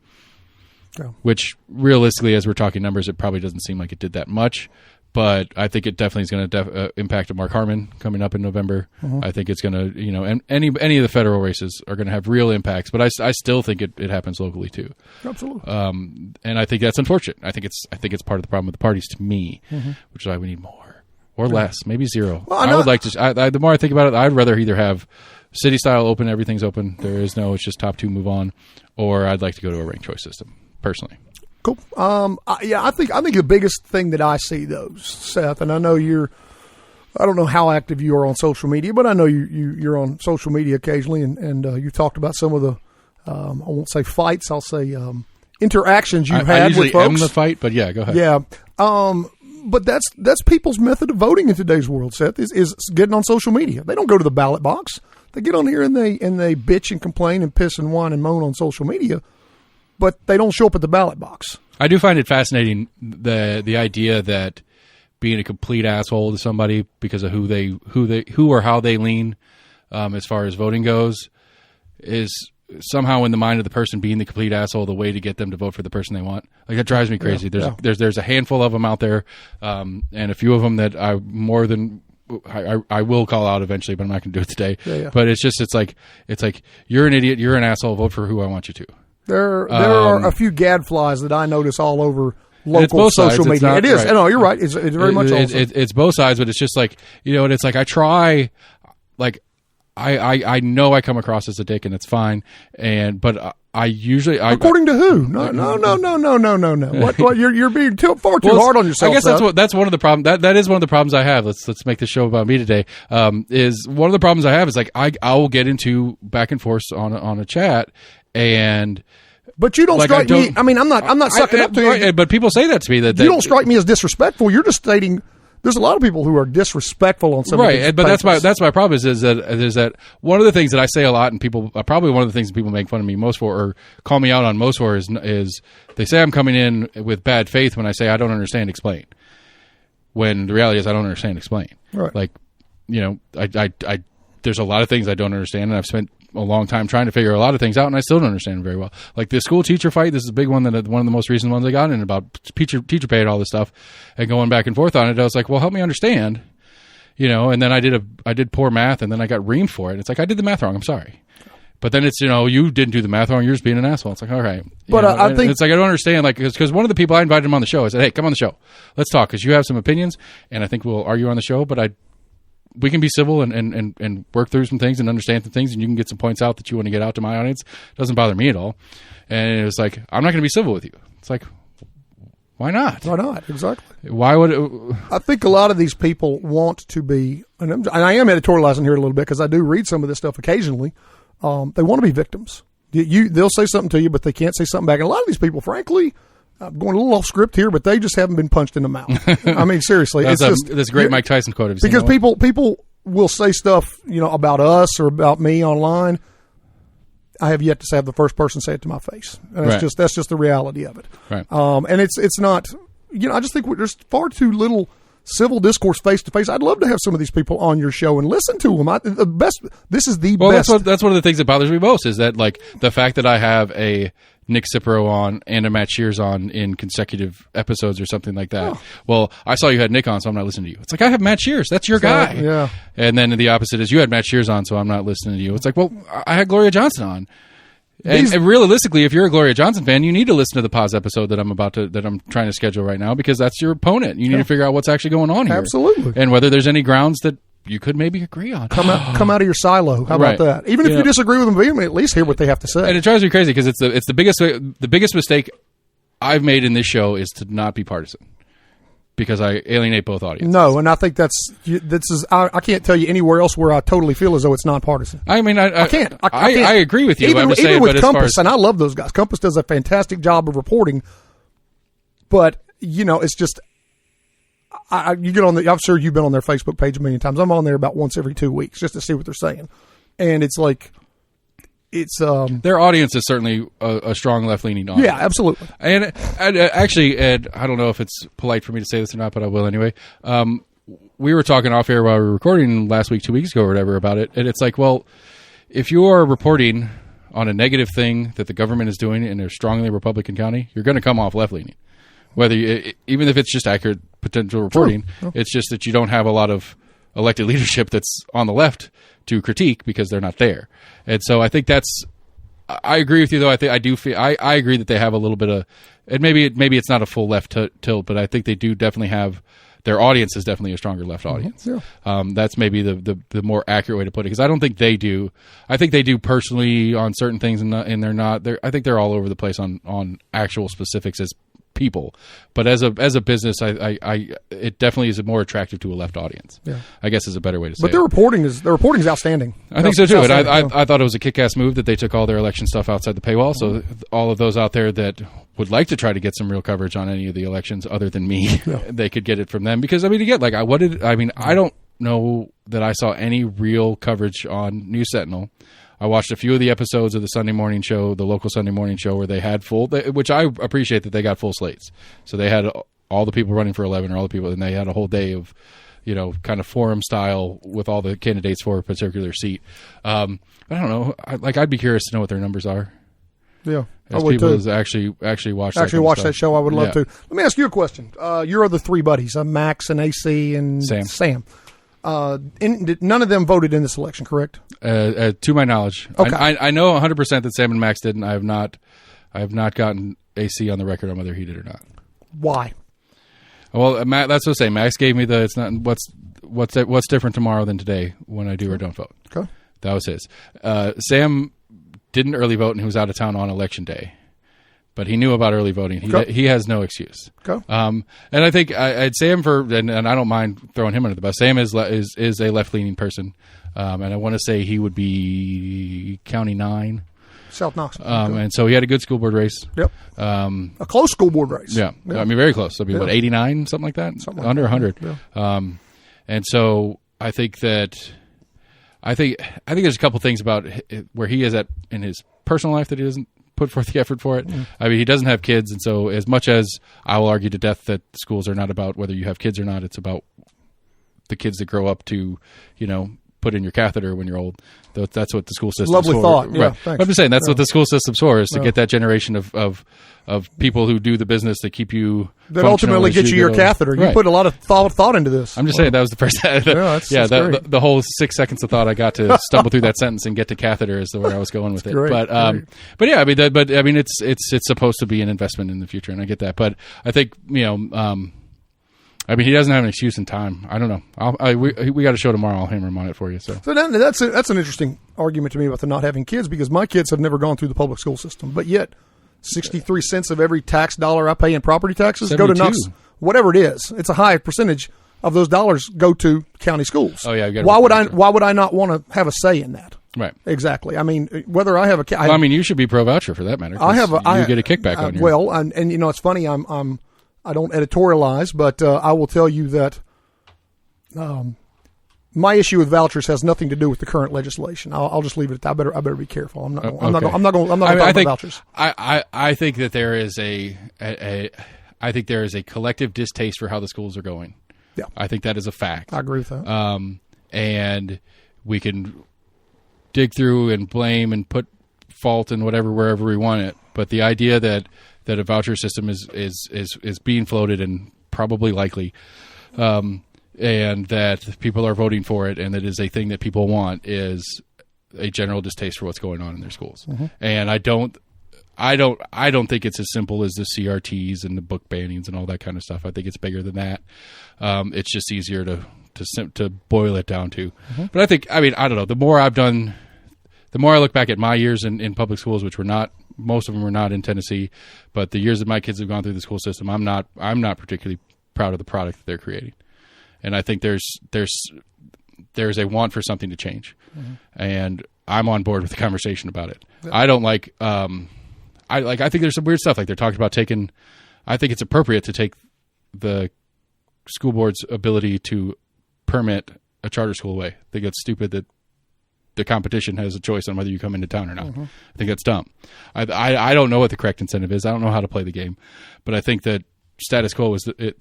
Speaker 1: Yeah. Which realistically, as we're talking numbers, it probably doesn't seem like it did that much. But I think it definitely is going to impact Mark Harmon coming up in November. I think it's going to, and any of the federal races are going to have real impacts. But I still think it happens locally too.
Speaker 2: Absolutely.
Speaker 1: And I think that's unfortunate. I think it's part of the problem with the parties to me, which is why we need more or less, maybe zero. Well, I would like to. The more I think about it, I'd rather either have city style open, everything's open. There is no, it's just top two, move on, or I'd like to go to a ranked choice system personally.
Speaker 2: Cool. I think the biggest thing that I see, though, Seth, and I know I don't know how active you are on social media, but I know you're on social media occasionally, and you've talked about some of the, I won't say fights, I'll say interactions you've had with folks. I usually am
Speaker 1: the fight, but yeah, go ahead.
Speaker 2: Yeah. But that's people's method of voting in today's world, Seth, is getting on social media. They don't go to the ballot box. They get on here and they bitch and complain and piss and whine and moan on social media. But they don't show up at the ballot box.
Speaker 1: I do find it fascinating the idea that being a complete asshole to somebody because of who or how they lean as far as voting goes is somehow in the mind of the person being the complete asshole the way to get them to vote for the person they want. Like, that drives me crazy. There's a handful of them out there, and a few of them that I will call out eventually, but I'm not going to do it today. But it's like you're an idiot, you're an asshole, vote for who I want you to.
Speaker 2: There are a few gadflies that I notice all over local social media.
Speaker 1: Not,
Speaker 2: it is.
Speaker 1: Right.
Speaker 2: No, you're right. It's very much also.
Speaker 1: It's both sides, but it's just like, and it's like I try, like I know I come across as a dick, and it's fine, but I usually
Speaker 2: according to who? No. What you're being far too hard on yourself.
Speaker 1: I guess that's one of the problems. That is one of the problems I have. Let's make this show about me today. Is one of the problems I have is like I will get into back and forth on a chat, but
Speaker 2: you don't strike me. I mean, I'm not sucking up to you.
Speaker 1: But people say that to me that
Speaker 2: you don't strike me as disrespectful. You're just stating. There's a lot of people who are disrespectful on some of these
Speaker 1: but
Speaker 2: papers.
Speaker 1: that's my problem is that one of the things that I say a lot, and people probably one of the things that people make fun of me most for or call me out on most for is they say I'm coming in with bad faith when I say I don't understand, explain. When the reality is I don't understand, explain.
Speaker 2: Right.
Speaker 1: Like, I there's a lot of things I don't understand, and I've spent a long time trying to figure a lot of things out, and I still don't understand them very well. Like the school teacher fight, this is a big one, one of the most recent ones I got in about teacher pay and all this stuff, and going back and forth on it. I was like, well, help me understand, and then I did poor math, and then I got reamed for it. It's like, I did the math wrong, I'm sorry. But then it's, you didn't do the math wrong, you're just being an asshole. It's like, all right.
Speaker 2: But I think
Speaker 1: it's like, I don't understand, like, because one of the people I invited him on the show, I said, hey, come on the show, let's talk, because you have some opinions, and I think we'll argue on the show, but we can be civil and work through some things and understand some things, and you can get some points out that you want to get out to my audience. It doesn't bother me at all. And it was like, I'm not going to be civil with you. It's like, why not?
Speaker 2: Why not? Exactly.
Speaker 1: Why would
Speaker 2: I think a lot of these people want to be, and I am editorializing here a little bit because I do read some of this stuff occasionally. They want to be victims. They'll say something to you, but they can't say something back. And a lot of these people, frankly, I'm going a little off script here, but they just haven't been punched in the mouth. I mean, seriously.
Speaker 1: That's great Mike Tyson quote.
Speaker 2: Because people will say stuff, about us or about me online. I have yet to have the first person say it to my face. And that's just the reality of it.
Speaker 1: Right.
Speaker 2: And it's not, I just think there's far too little civil discourse face to face. I'd love to have some of these people on your show and listen to them. This is the best.
Speaker 1: That's one of the things that bothers me most is that, like, the fact that I have a Nick Cipro on and a Matt Shears on in consecutive episodes or something like that. Oh. Well, I saw you had Nick on, so I'm not listening to you. It's like, I have Matt Shears. That's your guy.
Speaker 2: Yeah.
Speaker 1: And then the opposite is you had Matt Shears on, so I'm not listening to you. It's like, well, I had Gloria Johnson on. And realistically, if you're a Gloria Johnson fan, you need to listen to the pause episode that I'm trying to schedule right now, because that's your opponent. You need to figure out what's actually going on here.
Speaker 2: Absolutely.
Speaker 1: And whether there's any grounds that you could maybe agree on.
Speaker 2: Come out of your silo. How about that? Even if you disagree with them vehemently, at least hear what they have to say.
Speaker 1: And it drives me crazy because it's the biggest mistake I've made in this show is to not be partisan, because I alienate both audiences.
Speaker 2: No, and I think I can't tell you anywhere else where I totally feel as though it's nonpartisan.
Speaker 1: I mean, I can't.
Speaker 2: I
Speaker 1: agree with you.
Speaker 2: Even with Compass, and I love those guys. Compass does a fantastic job of reporting, but it's just. You get on I'm sure you've been on their Facebook page a million times. I'm on there about once every 2 weeks just to see what they're saying. And it's like, their audience is certainly a strong left-leaning audience. Yeah, absolutely.
Speaker 1: And actually, Ed, I don't know if it's polite for me to say this or not, but I will anyway. We were talking off air while we were recording last week, 2 weeks ago or whatever about it. And it's like, well, if you are reporting on a negative thing that the government is doing in a strongly Republican county, you're going to come off left-leaning. Even if it's just accurate potential reporting, it's just that you don't have a lot of elected leadership that's on the left to critique because they're not there. And so I think I agree with you, though. I agree that they have a little bit of, and maybe it's not a full left tilt, but I think they do definitely have, their audience is definitely a stronger left audience. Yeah. That's maybe the more accurate way to put it, because I don't think they do. I think they do personally on certain things, and they're not. I think they're all over the place on actual specifics as people, but as a business, it definitely is more attractive to a left audience. Yeah, I guess is a better way to say.
Speaker 2: But their reporting is outstanding.
Speaker 1: I think so too. And I thought it was a kick-ass move that they took all their election stuff outside the paywall. So all of those out there that would like to try to get some real coverage on any of the elections, other than me, they could get it from them. Because again, I don't know that I saw any real coverage on News Sentinel, I watched a few of the episodes of the Sunday morning show, the local Sunday morning show, where they had which I appreciate that they got full slates. So they had all the people running for 11 or all the people, and they had a whole day of, kind of forum style with all the candidates for a particular seat. But I don't know. I'd be curious to know what their numbers are.
Speaker 2: Yeah.
Speaker 1: As people as actually watch
Speaker 2: that show, I would love to. Let me ask you a question. Your other three buddies, Max and AC and Sam. None of them voted in this election, correct?
Speaker 1: To my knowledge.
Speaker 2: Okay.
Speaker 1: I know 100% that Sam and Max didn't. I have not gotten AC on the record on whether he did or not.
Speaker 2: Why?
Speaker 1: Well, that's what I'm saying. Max gave me it's not what's different tomorrow than today when I do or don't vote.
Speaker 2: Okay.
Speaker 1: That was his. Sam didn't early vote and he was out of town on election day, but he knew about early voting. He has no excuse.
Speaker 2: Okay.
Speaker 1: And I think I'd say him and I don't mind throwing him under the bus. Sam is a left leaning person, and I want to say he would be County 9.
Speaker 2: South Knox.
Speaker 1: And so he had a good school board race.
Speaker 2: Yep. A close school board race.
Speaker 1: Yeah. I mean, very close. I mean, 89, something like that? Under 100.
Speaker 2: Yeah.
Speaker 1: And so I think there's a couple things about where he is at in his personal life that he doesn't put forth the effort for it. Mm. I mean, he doesn't have kids, and so as much as I will argue to death that schools are not about whether you have kids or not, it's about the kids that grow up to, put in your catheter when you're old. That's what the school system.
Speaker 2: Lovely thought. Yeah,
Speaker 1: right. I'm just saying that's what the school system's for, is to get that generation of people who do the business that keep you
Speaker 2: that ultimately get you your catheter. You put a lot of thought into this.
Speaker 1: I'm just saying that was the first. The whole 6 seconds of thought I got to stumble through that sentence and get to catheter is the where I was going with it.
Speaker 2: Great,
Speaker 1: but yeah, I mean, it's supposed to be an investment in the future, and I get that. But I think I mean, he doesn't have an excuse in time. I don't know. We got a show tomorrow. I'll hammer him on it for you. So
Speaker 2: that's an interesting argument to me about the not having kids, because my kids have never gone through the public school system, but yet 63 cents of every tax dollar I pay in property taxes
Speaker 1: 72.
Speaker 2: go to Knox. Whatever it is, it's a high percentage of those dollars go to county schools.
Speaker 1: Oh yeah.
Speaker 2: Why would I not want to have a say in that?
Speaker 1: Right.
Speaker 2: Exactly. I mean, whether I have a
Speaker 1: I mean, you should be pro voucher for that matter. You get a kickback on your.
Speaker 2: Well, and it's funny. I don't editorialize, but I will tell you that my issue with vouchers has nothing to do with the current legislation. I'll just leave it at that. I better be careful. I'm not going to talk about vouchers.
Speaker 1: I think that there is I think there is a collective distaste for how the schools are going.
Speaker 2: Yeah,
Speaker 1: I think that is a fact.
Speaker 2: I agree with that.
Speaker 1: And we can dig through and blame and put fault and whatever wherever we want it, but the idea that a voucher system is being floated and probably likely, and that people are voting for it, and that is a thing that people want, is a general distaste for what's going on in their schools. Mm-hmm. And I don't think it's as simple as the CRTs and the book bannings and all that kind of stuff. I think it's bigger than that. It's just easier to boil it down to. Mm-hmm. But I don't know. The more I've done, the more I look back at my years in public schools, which were not. Most of them were not in Tennessee, but the years that my kids have gone through the school system, I'm not particularly proud of the product that they're creating, and I think there's a want for something to change, mm-hmm. and I'm on board with the conversation about it. Yeah. I don't like. I think there's some weird stuff like they're talking about taking. I think it's appropriate to take the school board's ability to permit a charter school away. I think it's stupid that the competition has a choice on whether you come into town or not. Mm-hmm. I think that's dumb. I don't know what the correct incentive is. I don't know how to play the game, but I think that status quo is the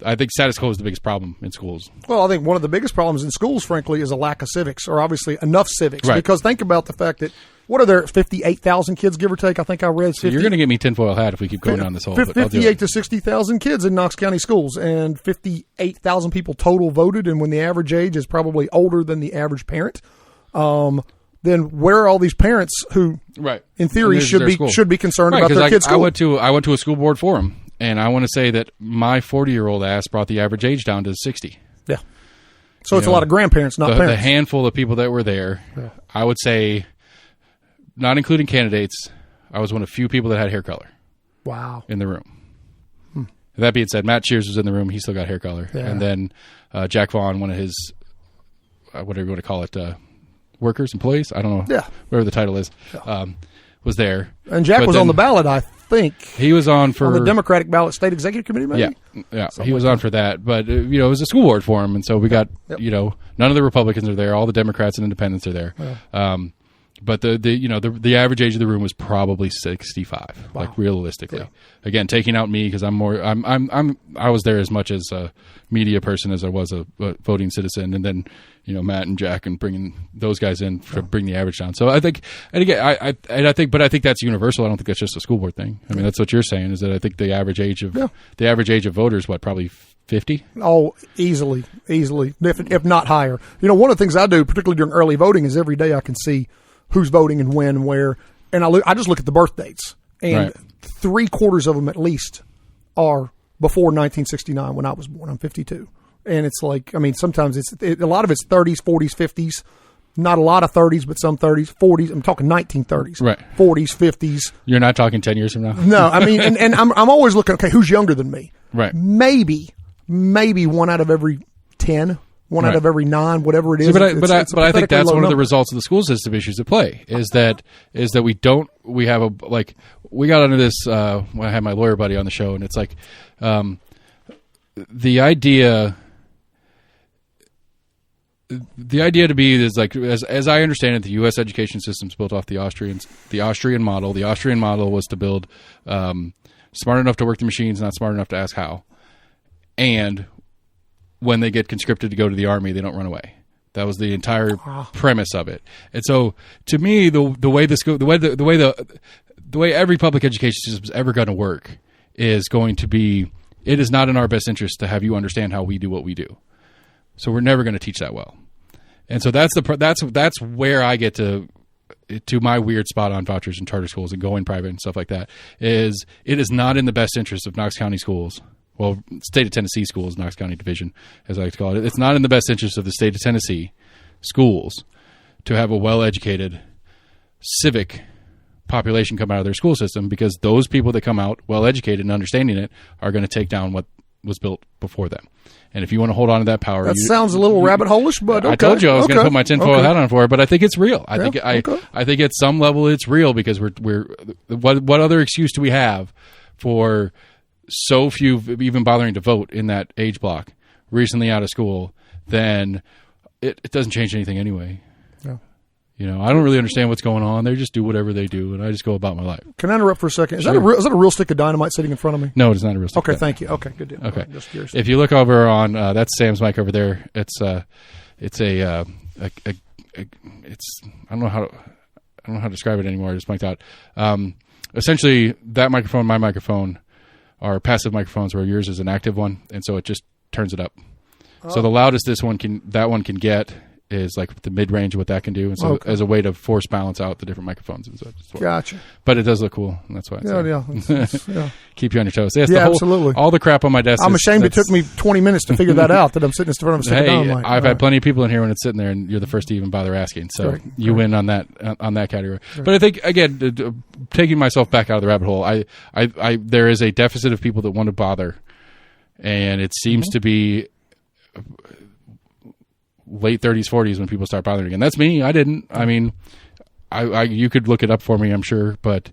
Speaker 1: biggest problem in schools. Well,
Speaker 2: I think one of the biggest problems in schools, frankly, is a lack of civics, or obviously enough civics. Right. Because think about the fact that what are there 58,000 kids, give or take? I think I read 50.
Speaker 1: So you're going to get me tinfoil hat if we keep going down this hole.
Speaker 2: 58 to 60,000 kids in Knox County schools, and 58,000 people total voted. And when the average age is probably older than the average parent, then where are all these parents who, in theory, should be concerned about their kids' school?
Speaker 1: I went to a school board forum, and I want to say that my 40-year-old ass brought the average age down to 60.
Speaker 2: Yeah. So it's a lot of grandparents, not parents.
Speaker 1: The handful of people that were there, I would say, not including candidates, I was one of few people that had hair color.
Speaker 2: Wow.
Speaker 1: In the room. That being said, Matt Shears was in the room. He still got hair color. Yeah. And then Jack Vaughn, one of his, whatever you want to call it, workers, employees, I don't know, whatever the title is, was there.
Speaker 2: And Jack was on the ballot, I think.
Speaker 1: He was on the
Speaker 2: Democratic ballot state executive committee, maybe?
Speaker 1: Yeah. He was on for that. But, it was a school board forum, and so we got, none of the Republicans are there. All the Democrats and independents are there. Yeah. But the average age of the room was probably 65,
Speaker 2: Wow.
Speaker 1: like realistically.
Speaker 2: Yeah.
Speaker 1: Again, taking out me because I was there as much as a media person as I was a voting citizen, and then Matt and Jack and bringing those guys in to bring the average down. So I think, and again, I think that's universal. I don't think that's just a school board thing. I mean, that's what you're saying is that I think the average age of voters, probably 50?
Speaker 2: Oh, easily, if not higher. One of the things I do, particularly during early voting, is every day I can see who's voting and when and where, and I just look at the birth dates, and 3/4 of them at least are before 1969 when I was born. I'm 52, and it's like, I mean, sometimes a lot of it's 30s, 40s, 50s. Not a lot of 30s, but some 30s, 40s. I'm talking 1930s,
Speaker 1: right?
Speaker 2: 40s, 50s.
Speaker 1: You're not talking 10 years from now.
Speaker 2: No, I mean, and I'm always looking. Okay, who's younger than me?
Speaker 1: Right.
Speaker 2: Maybe 1 out of every 10. One out of every 9, whatever it is.
Speaker 1: See, but I think that's one of the results of the school system issues at play is that we got under this when I had my lawyer buddy on the show, and it's like the idea to be is like, as I understand it, the U.S. education system is built off the Austrian model. The Austrian model was to build smart enough to work the machines, not smart enough to ask how, and when they get conscripted to go to the army, they don't run away. That was the entire premise of it. And so, to me, the way every public education system is ever going to work is going to be, it is not in our best interest to have you understand how we do what we do. So we're never going to teach that well. And so that's where I get to my weird spot on vouchers and charter schools and going private and stuff like that. Is it is not in the best interest of Knox County schools. Well, state of Tennessee schools, Knox County Division, as I like to call it. It's not in the best interest of the state of Tennessee schools to have a well-educated civic population come out of their school system, because those people that come out well-educated and understanding it are going to take down what was built before them. And if you want to hold on to that power...
Speaker 2: That sounds a little rabbit hole-ish, but okay.
Speaker 1: I told you I was going to put my tinfoil hat on for it, but I think it's real. I think at some level it's real, because what other excuse do we have for so few even bothering to vote in that age block recently out of school? Then it doesn't change anything anyway. Yeah. I don't really understand what's going on. They just do whatever they do, and I just go about my life. Can I interrupt for a second? Is that a real stick of dynamite sitting in front of me? No, it is not a real stick. Okay, thank you. Okay, good deal. Okay, just curious. If you look over on that's Sam's mic over there. It's I don't know how to describe it anymore. I just blanked out. Essentially, that microphone, my microphone, are passive microphones, where yours is an active one, and so it just turns it up. So the loudest that one can get is like the mid range of what that can do, and so as a way to force balance out the different microphones and such. Gotcha. But it does look cool, and that's why. Yeah. Keep you on your toes. Yes, absolutely. All the crap on my desk. I'm ashamed it took me 20 minutes to figure that out. That I'm sitting in front of a stick of dynamite. I've had plenty of people in here when it's sitting there, and you're the first to even bother asking. So you win on that category. But I think, again, taking myself back out of the rabbit hole, I there is a deficit of people that want to bother, and it seems to be late 30s, 40s when people start bothering again. That's me. I didn't. I mean, you could look it up for me, I'm sure, but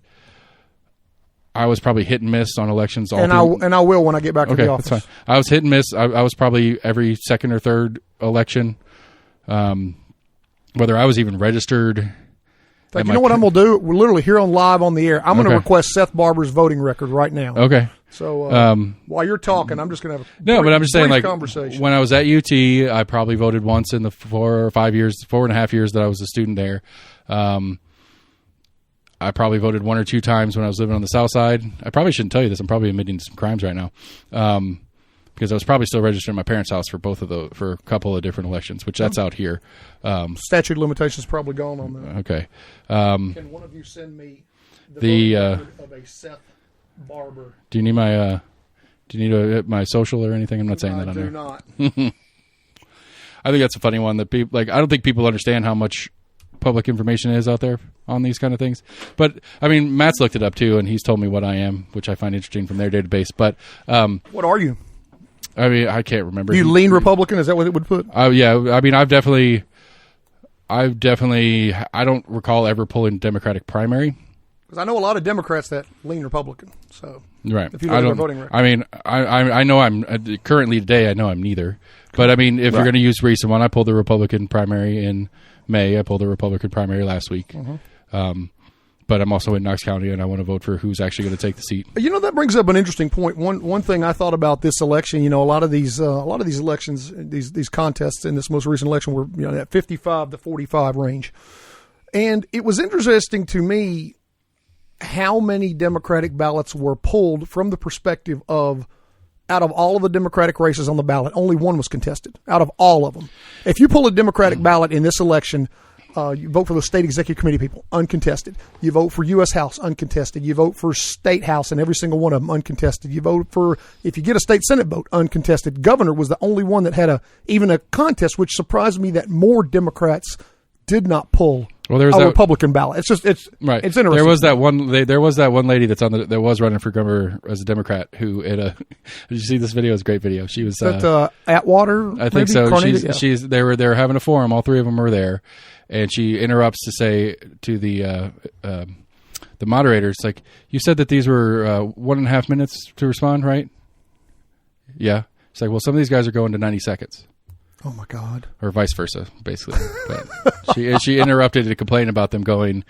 Speaker 1: I was probably hit and miss on elections. I will when I get back to the office. That's fine. I was hit and miss. I was probably every second or third election, whether I was even registered. You know what I'm going to do? We're literally here on live on the air. I'm going to request Seth Barber's voting record right now. Okay. So while you're talking, I'm just going to have a but I'm just saying, like, conversation. When I was at UT, I probably voted once in the 4.5 years that I was a student there. I probably voted 1 or 2 times when I was living on the South Side. I probably shouldn't tell you this. I'm probably admitting to some crimes right now. Because I was probably still registered at my parents' house for for a couple of different elections, which that's out here. Statute of limitations probably gone on that. Okay. Can one of you send me the of a Seth Barber? Do you need my my social or anything? I'm not saying that on there. I do not. I think that's a funny one that people I don't think people understand how much public information is out there on these kind of things. But I mean, Matt's looked it up too, and he's told me what I am, which I find interesting from their database. But what are you? I mean, I can't remember. You lean Republican? Is that what it would put? Yeah. I mean, I don't recall ever pulling Democratic primary. Because I know a lot of Democrats that lean Republican. So right. If you look at their voting record. I mean, I know I'm currently today. I know I'm neither. But I mean, if you're going to use recent one, I pulled the Republican primary in May. I pulled a Republican primary last week. But I'm also in Knox County, and I want to vote for who's actually going to take the seat.
Speaker 2: You know, that brings up an interesting point. One thing I thought about this election, you know, a lot of these elections, these contests in this most recent election were, you know, that 55 to 45 range, and it was interesting to me how many Democratic ballots were pulled from the perspective of, out of all of the Democratic races on the ballot, only one was contested. Out of all of them, if you pull a Democratic ballot in this election. You vote for the state executive committee people, uncontested. You vote for U.S. House, uncontested. You vote for state House and every single one of them, uncontested. You vote for, if you get a state Senate vote, uncontested. Governor was the only one that had even a contest, which surprised me that more Democrats did not pull a Republican ballot. It's
Speaker 1: right.
Speaker 2: It's interesting.
Speaker 1: There was that one lady that was running for governor as a Democrat who did you see this video? It's a great video. She was
Speaker 2: Atwater.
Speaker 1: I think so. They were having a forum. All three of them were there. And she interrupts to say to the moderator, it's like, you said that these were 1.5 minutes to respond, right? Yeah. It's like, well, some of these guys are going to 90 seconds.
Speaker 2: Oh, my God.
Speaker 1: Or vice versa, basically. But she interrupted to complain about them going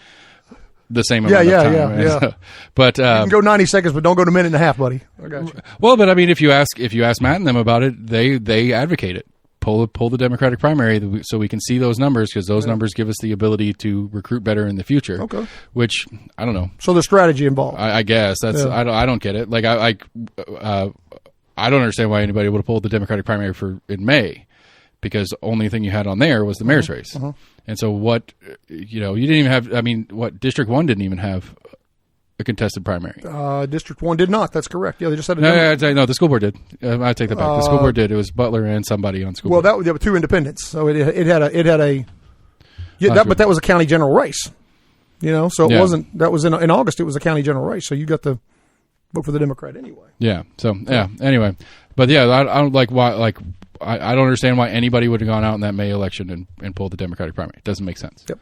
Speaker 1: the same amount of time.
Speaker 2: Yeah.
Speaker 1: But
Speaker 2: you can go 90 seconds, but don't go to a minute and a half, buddy. I got you.
Speaker 1: Well, but I mean, if you ask Matt and them about it, they advocate it. Pull the Democratic primary so we can see those numbers, because those numbers give us the ability to recruit better in the future. Okay. Which I don't know.
Speaker 2: So the strategy involved.
Speaker 1: I guess that's I don't get it. Like I don't understand why anybody would have pulled the Democratic primary in May, because the only thing you had on there was the mayor's race. And so what you didn't even have. I mean, what District 1 didn't even have a contested primary.
Speaker 2: District 1 did not. That's correct. Yeah, they just had
Speaker 1: no, the school board did. I take that back. The school board did. It was Butler and somebody on school board.
Speaker 2: Well, there were two independents, so it had a but that was a county general race. You know, so it wasn't. That was in August. It was a county general race, so you got to vote for the Democrat anyway.
Speaker 1: Yeah. So anyway, but yeah, I don't like why. Like I don't understand why anybody would have gone out in that May election and pulled the Democratic primary. It doesn't make sense.
Speaker 2: Yep.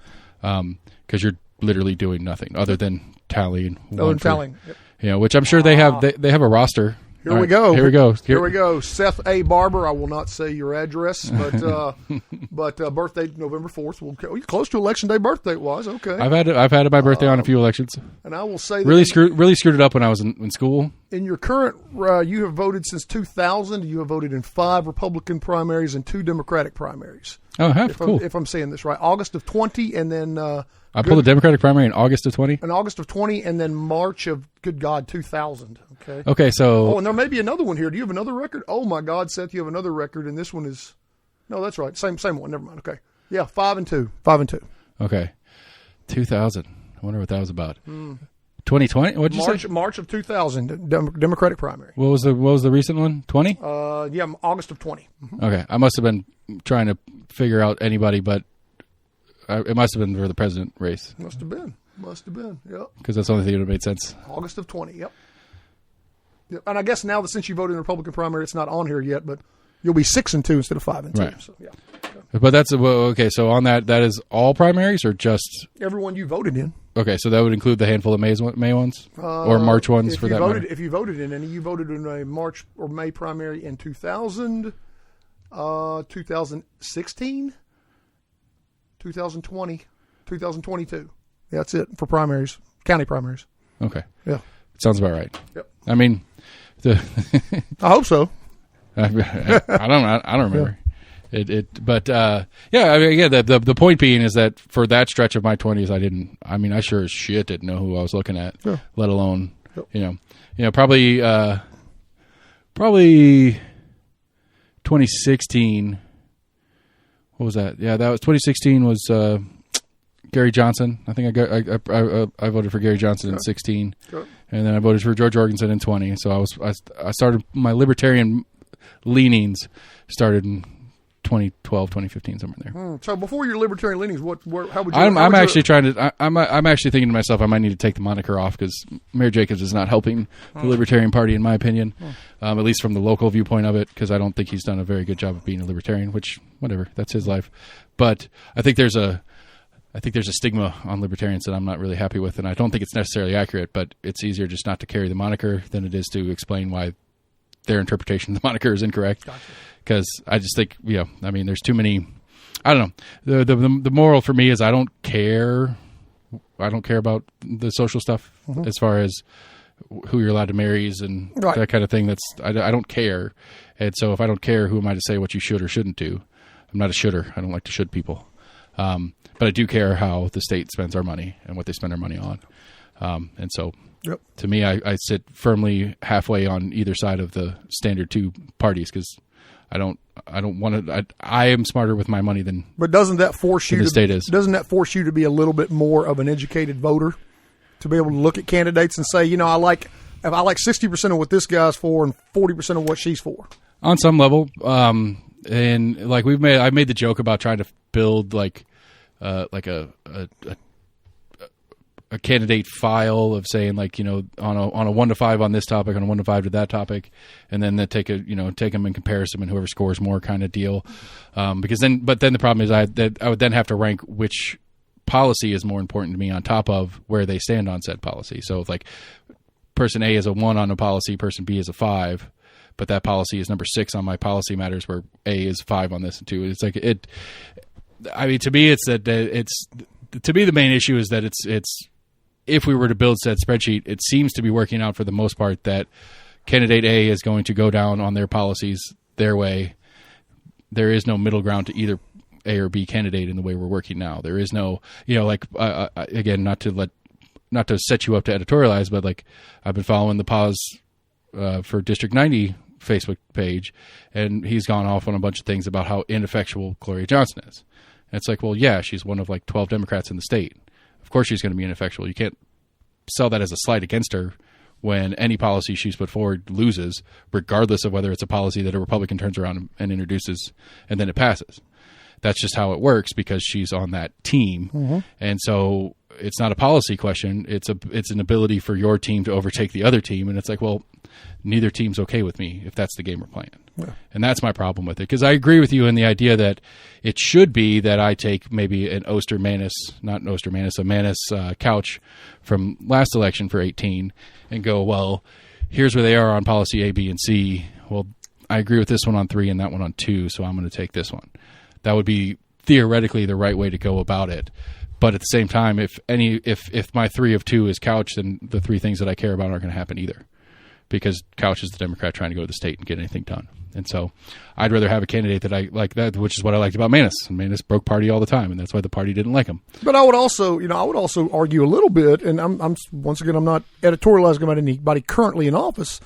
Speaker 1: Because you're literally doing nothing other than tallying.
Speaker 2: Yep.
Speaker 1: Which I'm sure they have. They have a roster.
Speaker 2: Here we go.
Speaker 1: Here we go.
Speaker 2: Seth A. Barber. I will not say your address, but birthday November 4th. You're close to election day birthday wise. Okay.
Speaker 1: I've had my birthday on a few elections.
Speaker 2: And I will say
Speaker 1: really screwed it up when I was in school.
Speaker 2: In your current, you have voted since 2000. You have voted in 5 Republican primaries and 2 Democratic primaries.
Speaker 1: Oh, I have. Cool.
Speaker 2: If I'm saying this right, August of 20, and then
Speaker 1: I pulled the Democratic primary in August of 20.
Speaker 2: In August of 20, and then March of 2000.
Speaker 1: Okay, so...
Speaker 2: Oh, and there may be another one here. Do you have another record? Oh, my God, Seth, you have another record, and this one is... No, that's right. Same one. Never mind. Okay. Yeah, 5 and 2. 5 and 2.
Speaker 1: Okay. 2000. I wonder what that was about. 2020? What did you say?
Speaker 2: March of 2000, Democratic primary.
Speaker 1: What was the recent one? 20?
Speaker 2: Yeah, August of 20.
Speaker 1: Okay. I must have been trying to figure out anybody, but it must have been for the president race.
Speaker 2: Must have been. Yep.
Speaker 1: Because that's the only thing that made sense.
Speaker 2: August of 20. Yep. And I guess now that since you voted in the Republican primary, it's not on here yet, but you'll be 6 and 2 instead of 5 and 2.
Speaker 1: Right.
Speaker 2: So, yeah.
Speaker 1: But that's okay. So on that is all primaries or just
Speaker 2: everyone you voted in?
Speaker 1: Okay, so that would include the handful of May ones or March ones for that matter.
Speaker 2: If you voted in any, you voted in a March or May primary in 2000, 2016, 2020, 2022. Yeah, that's it for primaries, county primaries.
Speaker 1: Okay.
Speaker 2: Yeah.
Speaker 1: Sounds about right.
Speaker 2: Yep.
Speaker 1: I mean,
Speaker 2: I hope so.
Speaker 1: I don't remember. Yeah. I mean, yeah. The point being is that for that stretch of my 20s, I sure as shit didn't know who I was looking at, let alone, probably 2016. What was that? Yeah, that was 2016 was Gary Johnson. I think I voted for Gary Johnson in 16, and then I voted for George Jorgensen in 20. So I started my libertarian leanings started in 2012, 2015, somewhere there.
Speaker 2: So before your libertarian leanings, how would you?
Speaker 1: I'm actually thinking to myself, I might need to take the moniker off because Mayor Jacobs is not helping the Libertarian Party, in my opinion, at least from the local viewpoint of it, because I don't think he's done a very good job of being a libertarian. Which, whatever, that's his life. But I think there's a stigma on libertarians that I'm not really happy with, and I don't think it's necessarily accurate. But it's easier just not to carry the moniker than it is to explain why their interpretation of the moniker is incorrect. Because I just think, there's too many I don't know. The moral for me is I don't care. I don't care about the social stuff as far as who you're allowed to marry and that kind of thing. I don't care. And so if I don't care, who am I to say what you should or shouldn't do? I'm not a should'er. I don't like to should people. But I do care how the state spends our money and what they spend our money on. And so to me, I sit firmly halfway on either side of the standard two parties because I don't want to. I am smarter with my money than. But
Speaker 2: doesn't that force you?
Speaker 1: The state is.
Speaker 2: Doesn't that force you to be a little bit more of an educated voter, to be able to look at candidates and say, I like 60% of what this guy's for and 40% of what she's for.
Speaker 1: On some level, and like I made the joke about trying to build like a candidate file of saying like, on a 1 to 5 on this topic, on a 1 to 5 to that topic, and then take them and comparison and whoever scores more kind of deal. But then the problem is I would then have to rank which policy is more important to me on top of where they stand on said policy. So if like person A is a 1 on a policy, person B is a 5, but that policy is number 6 on my policy matters where A is 5 on this and 2. It's like it. I mean, to me, the main issue is that it's if we were to build said spreadsheet, it seems to be working out for the most part that candidate A is going to go down on their policies their way. There is no middle ground to either A or B candidate in the way we're working now. There is no, again, not to set you up to editorialize, but like I've been following the pause for District 90 Facebook page, and he's gone off on a bunch of things about how ineffectual Gloria Johnson is. And it's like, well, yeah, she's one of like 12 Democrats in the state. Of course she's going to be ineffectual. You can't sell that as a slight against her when any policy she's put forward loses, regardless of whether it's a policy that a Republican turns around and introduces and then it passes. That's just how it works because she's on that team. Mm-hmm. And so it's not a policy question. It's an ability for your team to overtake the other team. And it's like, well, neither team's okay with me if that's the game we're playing. Yeah. And that's my problem with it. Because I agree with you in the idea that it should be that I take maybe an a Manus couch from last election for 18 and go, well, here's where they are on policy A, B, and C. Well, I agree with this one on 3 and that one on 2, so I'm going to take this one. That would be theoretically the right way to go about it. But at the same time, if my 3 of 2 is couch, then the 3 things that I care about aren't going to happen either. Because Couch is the Democrat trying to go to the state and get anything done. And so I'd rather have a candidate that I like that, which is what I liked about Manus. And Manus broke party all the time, and that's why the party didn't like him.
Speaker 2: But I would also argue a little bit, and I'm once again, I'm not editorializing about anybody currently in office,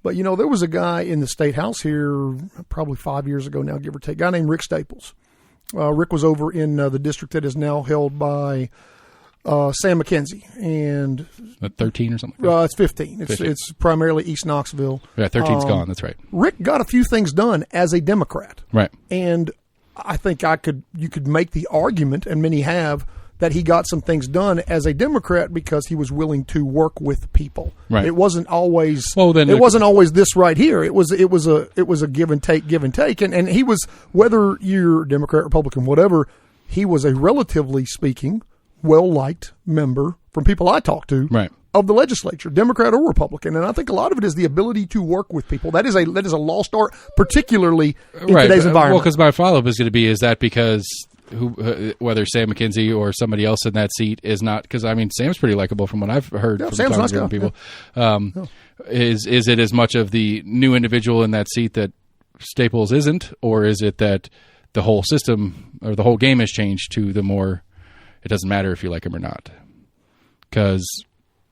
Speaker 2: but there was a guy in the state house here probably 5 years ago now, give or take, a guy named Rick Staples. Rick was over in the district that is now held by Sam McKenzie, and
Speaker 1: 13 or something.
Speaker 2: It's 15. It's primarily East Knoxville.
Speaker 1: Yeah, 13's gone. That's right.
Speaker 2: Rick got a few things done as a Democrat,
Speaker 1: right?
Speaker 2: And I think you could make the argument, and many have, that he got some things done as a Democrat because he was willing to work with people. Right. It wasn't always. It wasn't always this right here. It was a give and take, and he was, whether you're Democrat, Republican, whatever, he was a relatively speaking well-liked member from people I talk to of the legislature, Democrat or Republican. And I think a lot of it is the ability to work with people. That is a lost art, particularly in today's environment.
Speaker 1: Well, because my follow-up is going to be, is that because whether Sam McKenzie or somebody else in that seat is not, because I mean, Sam's pretty likable from what I've heard from
Speaker 2: Sam's nice guy.
Speaker 1: People. Yeah. Is it as much of the new individual in that seat that Staples isn't, or is it that the whole system or the whole game has changed to the more, it doesn't matter if you like him or not? Because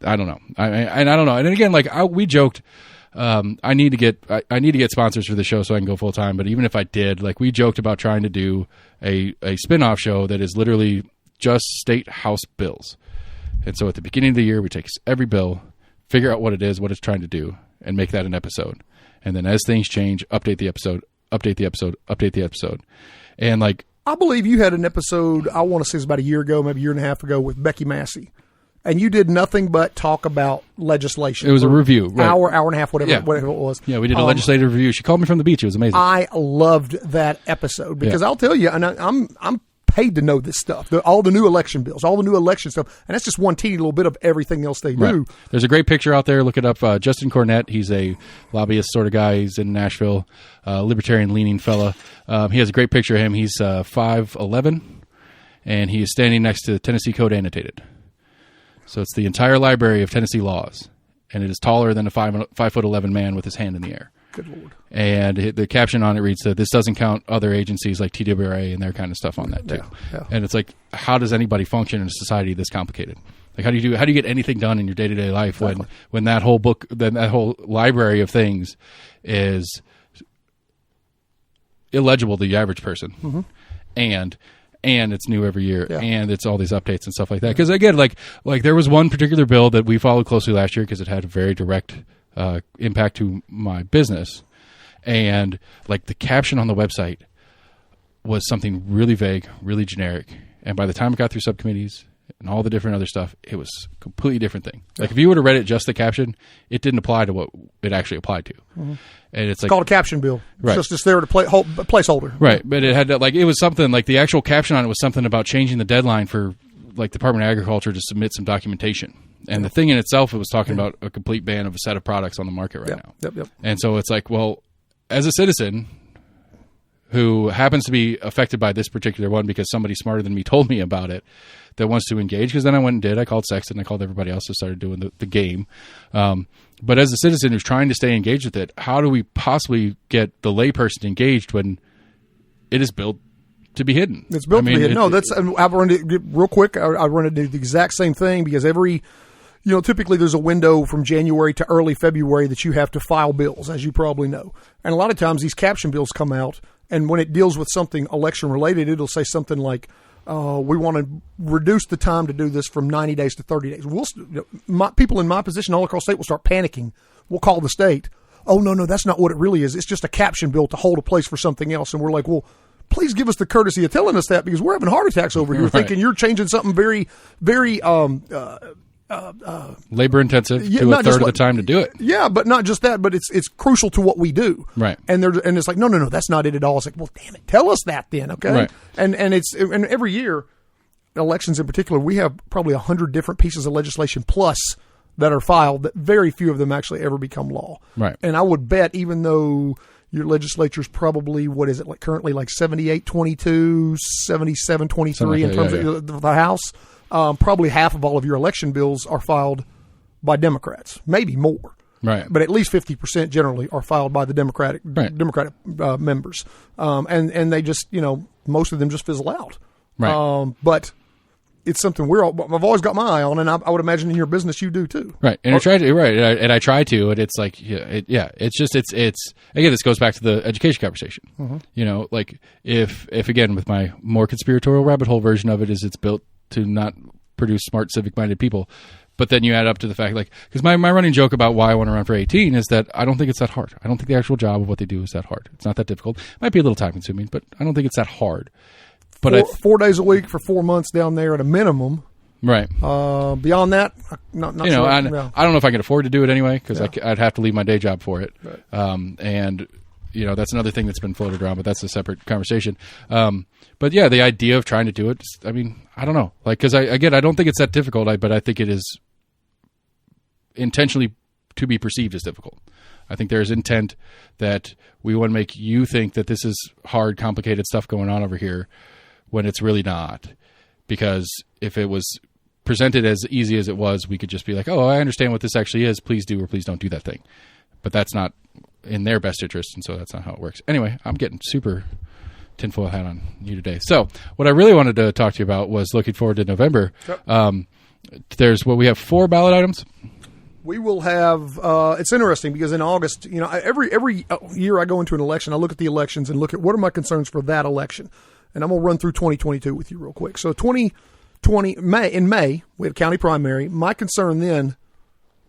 Speaker 1: I don't know. I don't know. And again, like we joked, I need to get sponsors for the show so I can go full time. But even if I did, like we joked about trying to do a spin-off show that is literally just state house bills. And so at the beginning of the year, we take every bill, figure out what it is, what it's trying to do, and make that an episode. And then as things change, update the episode. And like,
Speaker 2: I believe you had an episode, I want to say it was about a year ago, maybe a year and a half ago, with Becky Massey. And you did nothing but talk about legislation.
Speaker 1: It was a review. Right.
Speaker 2: Hour and a half, whatever it was.
Speaker 1: Yeah, we did a legislative review. She called me from the beach. It was amazing.
Speaker 2: I loved that episode because I'll tell you, and I'm paid to know this stuff. All the new election bills, all the new election stuff, and that's just one teeny little bit of everything else they do.
Speaker 1: There's a great picture out there. Look it up. Justin Cornett. He's a lobbyist sort of guy. He's in Nashville, libertarian-leaning fella. He has a great picture of him. He's 5'11", and he is standing next to the Tennessee Code Annotated. So it's the entire library of Tennessee laws, and it is taller than a 5'11" man with his hand in the air.
Speaker 2: Good Lord.
Speaker 1: And the caption on it reads that this doesn't count other agencies like TWRA and their kind of stuff on that too.
Speaker 2: Yeah.
Speaker 1: And it's like, how does anybody function in a society this complicated? Like, how do you get anything done in your day-to-day life when that whole book, then that whole library of things is illegible to the average person, and it's new every year, and it's all these updates and stuff like that. Because again, like there was one particular bill that we followed closely last year because it had a very direct impact to my business, and like the caption on the website was something really vague, really generic, and by the time it got through subcommittees and all the different other stuff, it was a completely different thing. Like if you would have read it just the caption, it didn't apply to what it actually applied to. And it's like
Speaker 2: called a caption bill.
Speaker 1: Right.
Speaker 2: It's just there to placeholder.
Speaker 1: Right, but it had like, it was something like the actual caption on it was something about changing the deadline for like the Department of Agriculture to submit some documentation. And the thing in itself, it was talking about a complete ban of a set of products on the market right now.
Speaker 2: Yep.
Speaker 1: And so it's like, well, as a citizen who happens to be affected by this particular one because somebody smarter than me told me about it that wants to engage, because then I went and did. I called Sexton, I called everybody else that started doing the game. But as a citizen who's trying to stay engaged with it, how do we possibly get the layperson engaged when it is built to be hidden?
Speaker 2: It's built to be hidden. No, that's, I've run it real quick. I run into the exact same thing because typically there's a window from January to early February that you have to file bills, as you probably know. And a lot of times these caption bills come out, and when it deals with something election related, it'll say something like, we want to reduce the time to do this from 90 days to 30 days. People in my position all across the state will start panicking. We'll call the state. Oh, no, that's not what it really is. It's just a caption bill to hold a place for something else. And we're like, well, please give us the courtesy of telling us that, because we're having heart attacks over here thinking you're changing something very, very
Speaker 1: labor intensive to a third of the time to do it.
Speaker 2: Yeah, but not just that, but it's crucial to what we do.
Speaker 1: Right.
Speaker 2: And it's like, no, that's not it at all. It's like, well, damn it, tell us that then, okay?
Speaker 1: Right.
Speaker 2: And every year, elections in particular, we have probably 100 different pieces of legislation plus that are filed that very few of them actually ever become law. Right. And I would bet, even though your legislature's probably, what is it, like currently like 78-22, 77-23 in terms of the House, probably half of all of your election bills are filed by Democrats, maybe more. Right. But at least 50% generally are filed by the Democratic members. And they just, most of them just fizzle out. Right. But it's something I've always got my eye on, and I would imagine in your business you do too. Right. And I try to, and it's like, it's again, this goes back to the education conversation. Mm-hmm. Like if again, with my more conspiratorial rabbit hole version of it, is it's built to not produce smart, civic-minded people. But then you add up to the fact, like, because my running joke about why I want to run for 18 is that I don't think it's that hard. I don't think the actual job of what they do is that hard. It's not that difficult. It might be a little time-consuming, but I don't think it's that hard. But 4 days a week for 4 months down there at a minimum. Right. Beyond that, not sure. I don't know if I can afford to do it anyway, because I'd have to leave my day job for it. Right. And that's another thing that's been floated around, but that's a separate conversation. But yeah, the idea of trying to do it, I don't know. Like, because I don't think it's that difficult, but I think it is intentionally to be perceived as difficult. I think there's intent that we want to make you think that this is hard, complicated stuff going on over here when it's really not. Because if it was presented as easy as it was, we could just be like, oh, I understand what this actually is. Please do or please don't do that thing. But that's not in their best interest, and so that's not how it works. Anyway, I'm getting super tinfoil hat on you today. So what I really wanted to talk to you about was looking forward to November. Yep. We have 4 ballot items. We will have, it's interesting because in August, every year I go into an election, I look at the elections and look at what are my concerns for that election. And I'm going to run through 2022 with you real quick. So 2020, in May, we had a county primary. My concern then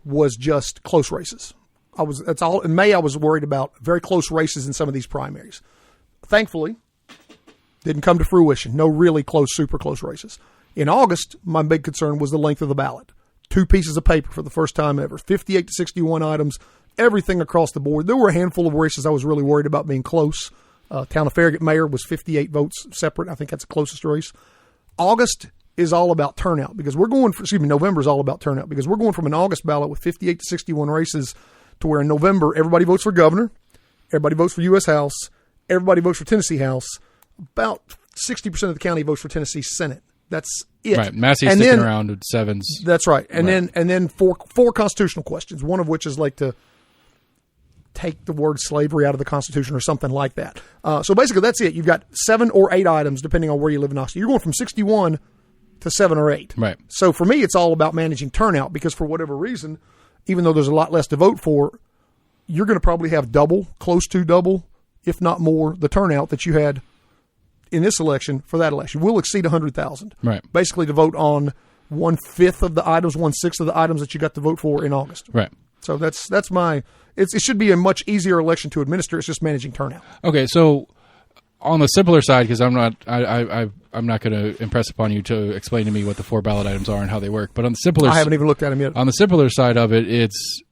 Speaker 2: was just close races. In May, I was worried about very close races in some of these primaries. Thankfully, didn't come to fruition. No really close, super close races. In August, my big concern was the length of the ballot. 2 pieces of paper for the first time ever, 58 to 61 items, everything across the board. There were a handful of races I was really worried about being close. Town of Farragut mayor was 58 votes separate. I think that's the closest race. August is all about turnout because November is all about turnout because we're going from an August ballot with 58 to 61 races to where in November everybody votes for governor, everybody votes for U.S. House, everybody votes for Tennessee House. About 60% of the county votes for Tennessee Senate. That's it.
Speaker 1: Right. Massey's sticking around with sevens.
Speaker 2: That's right. And then four constitutional questions, one of which is like to take the word slavery out of the Constitution or something like that. So basically that's it. You've got 7 or 8 items depending on where you live in Knox. You're going from 61 to 7 or 8.
Speaker 1: Right.
Speaker 2: So for me, it's all about managing turnout because for whatever reason, even though there's a lot less to vote for, you're going to probably have close to double, if not more, the turnout that you had in this election for that election. We'll exceed 100,000.
Speaker 1: Right.
Speaker 2: Basically to vote on 1/5 of the items, 1/6 of the items that you got to vote for in August.
Speaker 1: Right.
Speaker 2: So that's my. It should be a much easier election to administer. It's just managing turnout.
Speaker 1: Okay, so on the simpler side, because I'm not going to impress upon you to explain to me what the 4 ballot items are and how they work. But on the simpler,
Speaker 2: I haven't even looked at them yet.
Speaker 1: On the simpler side of it, it's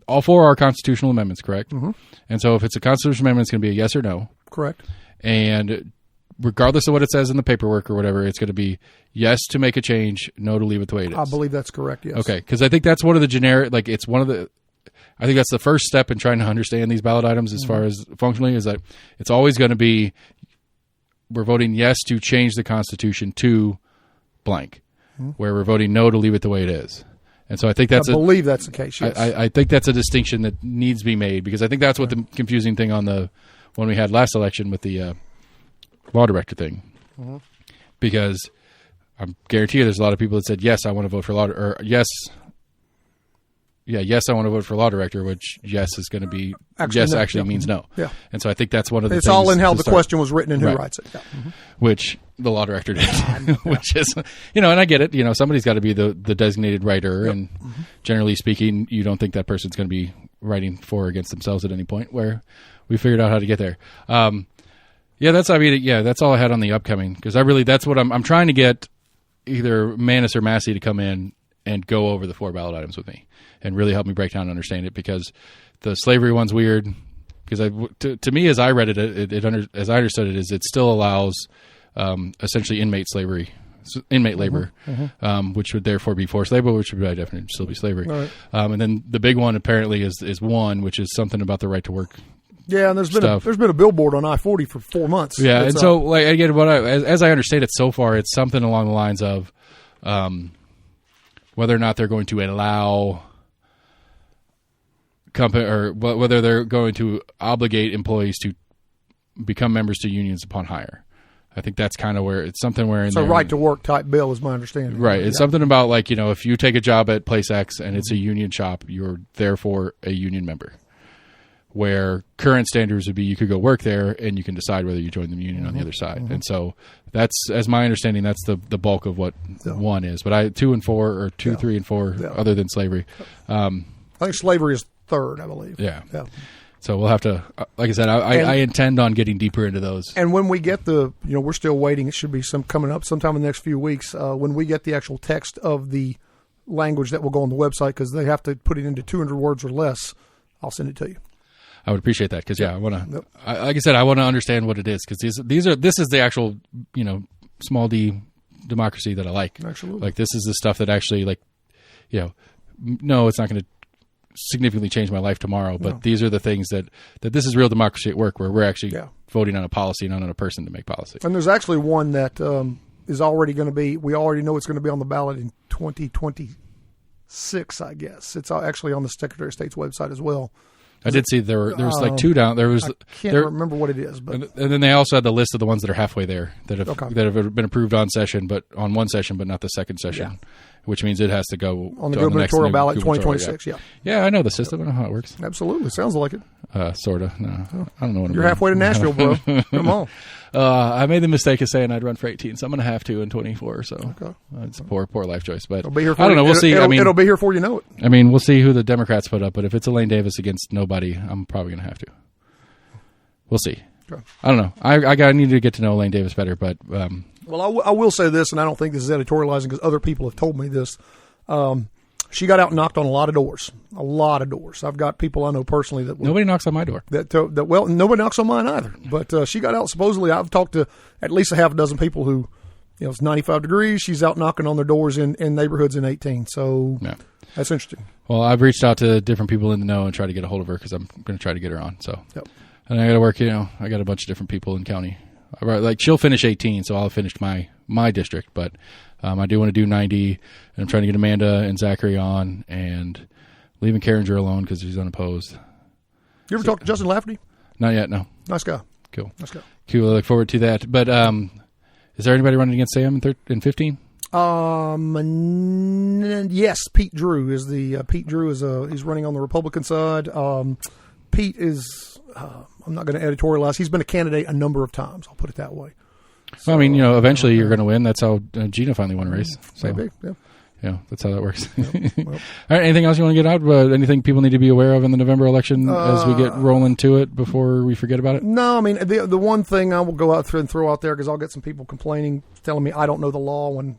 Speaker 1: all 4 are constitutional amendments, correct? Mm-hmm. And so if it's a constitutional amendment, it's going to be a yes or no.
Speaker 2: Correct.
Speaker 1: And regardless of what it says in the paperwork or whatever, it's going to be yes to make a change, no to leave it the way it is.
Speaker 2: I believe that's correct, yes.
Speaker 1: Okay, because I think that's one of the generic, I think that's the first step in trying to understand these ballot items as far as functionally is that it's always going to be we're voting yes to change the Constitution to blank, where we're voting no to leave it the way it is. And so I think I
Speaker 2: believe that's the case, yes.
Speaker 1: I think that's a distinction that needs to be made because I think that's what the confusing thing on the one we had last election with the law director thing. Mm-hmm. Because I guarantee you there's a lot of people that said, yes, I want to vote for law, or yes, I want to vote for law director, which yes is going to be, actually means no.
Speaker 2: Yeah.
Speaker 1: And so I think that's one of the things.
Speaker 2: It's all in how the question was written and who writes it. Yeah.
Speaker 1: Mm-hmm. Which the law director did, which is, and I get it, somebody's got to be the designated writer. Yep. And generally speaking, you don't think that person's going to be writing for or against themselves at any point where we figured out how to get there. That's all I had on the upcoming because that's what I'm trying to get either Manus or Massey to come in and go over the 4 ballot items with me and really help me break down and understand it because the slavery one's weird because to me, as I read it, as I understood it, is it still allows essentially inmate labor, which would therefore be forced labor, which would by definition still be slavery.
Speaker 2: Right.
Speaker 1: And then the big one apparently is one, which is something about the right to work.
Speaker 2: Yeah, and there's been a billboard on I-40 for 4 months.
Speaker 1: Yeah, and so again, as I understand it so far, it's something along the lines of whether or not they're going to allow or whether they're going to obligate employees to become members to unions upon hire. I think that's kind of where it's something where
Speaker 2: it's a right to work type bill is my understanding.
Speaker 1: Right. It's something about if you take a job at place X and it's a union shop, you're therefore a union member. Where current standards would be you could go work there and you can decide whether you join the union on the other side. And so that's, as my understanding, that's the bulk of what 1 is. But 2 and 4 or 2, 3 and 4 other than slavery.
Speaker 2: I think slavery is 3rd, I believe.
Speaker 1: Yeah. So we'll have to, like I said, I intend on getting deeper into those.
Speaker 2: And when we get we're still waiting. It should be coming up sometime in the next few weeks. When we get the actual text of the language that will go on the website, because they have to put it into 200 words or less, I'll send it to you.
Speaker 1: I would appreciate that because I want to. Like I said, I want to understand what it is because this is the actual small d democracy that I like.
Speaker 2: Absolutely,
Speaker 1: like this is the stuff that actually no, it's not going to significantly change my life tomorrow, but these are the things that this is real democracy at work where we're actually voting on a policy, not on a person to make policy.
Speaker 2: And there's actually one that is already going to be. We already know it's going to be on the ballot in 2026. I guess it's actually on the Secretary of State's website as well.
Speaker 1: I did see there was like 2 down. There was
Speaker 2: I can't remember what it is, but
Speaker 1: and then they also had the list of the ones that are halfway there that have been approved on one session, but not the second session, which means it has to go
Speaker 2: on the gubernatorial ballot in 2026.
Speaker 1: Yeah, I know the system. I know how it works.
Speaker 2: Absolutely, sounds like it.
Speaker 1: Sort of. No, I don't know what
Speaker 2: you're halfway to Nashville, bro. Come on.
Speaker 1: I made the mistake of saying I'd run for 18, so I'm going to have to in 24. So it's a poor life choice. But
Speaker 2: it'll be here for
Speaker 1: I don't know. We'll see.
Speaker 2: It'll be here before you know it.
Speaker 1: I mean, we'll see who the Democrats put up. But if it's Elaine Davis against nobody, I'm probably going to have to. We'll see. Okay. I don't know. I need to get to know Elaine Davis better. But
Speaker 2: well, I will say this, and I don't think this is editorializing because other people have told me this. She got out and knocked on a lot of doors. A lot of doors. I've got people I know personally that
Speaker 1: nobody knocks on my door.
Speaker 2: Well, nobody knocks on mine either. But she got out. Supposedly, I've talked to at least a half a dozen people who, it's 95 degrees. She's out knocking on their doors in neighborhoods in 18. So that's interesting.
Speaker 1: Well, I've reached out to different people in the know and tried to get a hold of her because I'm going to try to get her on. So, and I got to work. I got a bunch of different people in county. Like she'll finish 18, so I'll have finished my district, but. I do want to do 90, and I'm trying to get Amanda and Zachary on, and leaving Carringer alone because he's unopposed.
Speaker 2: You ever talk to Justin Lafferty?
Speaker 1: Not yet, no.
Speaker 2: Nice guy.
Speaker 1: Cool.
Speaker 2: Nice guy.
Speaker 1: Cool. I look forward to that. But is there anybody running against Sam in 15?
Speaker 2: Yes, Pete Drew is he's running on the Republican side. Pete is I'm not going to editorialize. He's been a candidate a number of times. I'll put it that way. So,
Speaker 1: well, I mean, eventually you're going to win. That's how Gina finally won a race. So,
Speaker 2: maybe, yeah.
Speaker 1: Yeah, that's how that works.
Speaker 2: Yep.
Speaker 1: All right, anything else you want to get out? Anything people need to be aware of in the November election as we get rolling to it before we forget about it?
Speaker 2: No, I mean, the one thing I will go out through and throw out there, because I'll get some people complaining, telling me I don't know the law when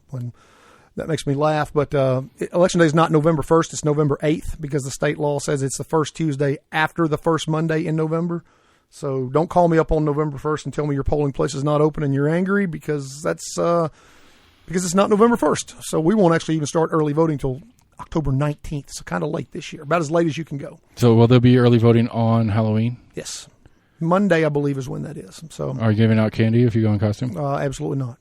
Speaker 2: that makes me laugh. But Election Day is not November 1st. It's November 8th because the state law says it's the first Tuesday after the first Monday in November. So don't call me up on November 1st and tell me your polling place is not open and you're angry because because it's not November 1st. So we won't actually even start early voting till October 19th. So kind of late this year, about as late as you can go.
Speaker 1: So will there be early voting on Halloween?
Speaker 2: Yes. Monday, I believe, is when that is. So,
Speaker 1: are you giving out candy if you go in costume?
Speaker 2: Absolutely not.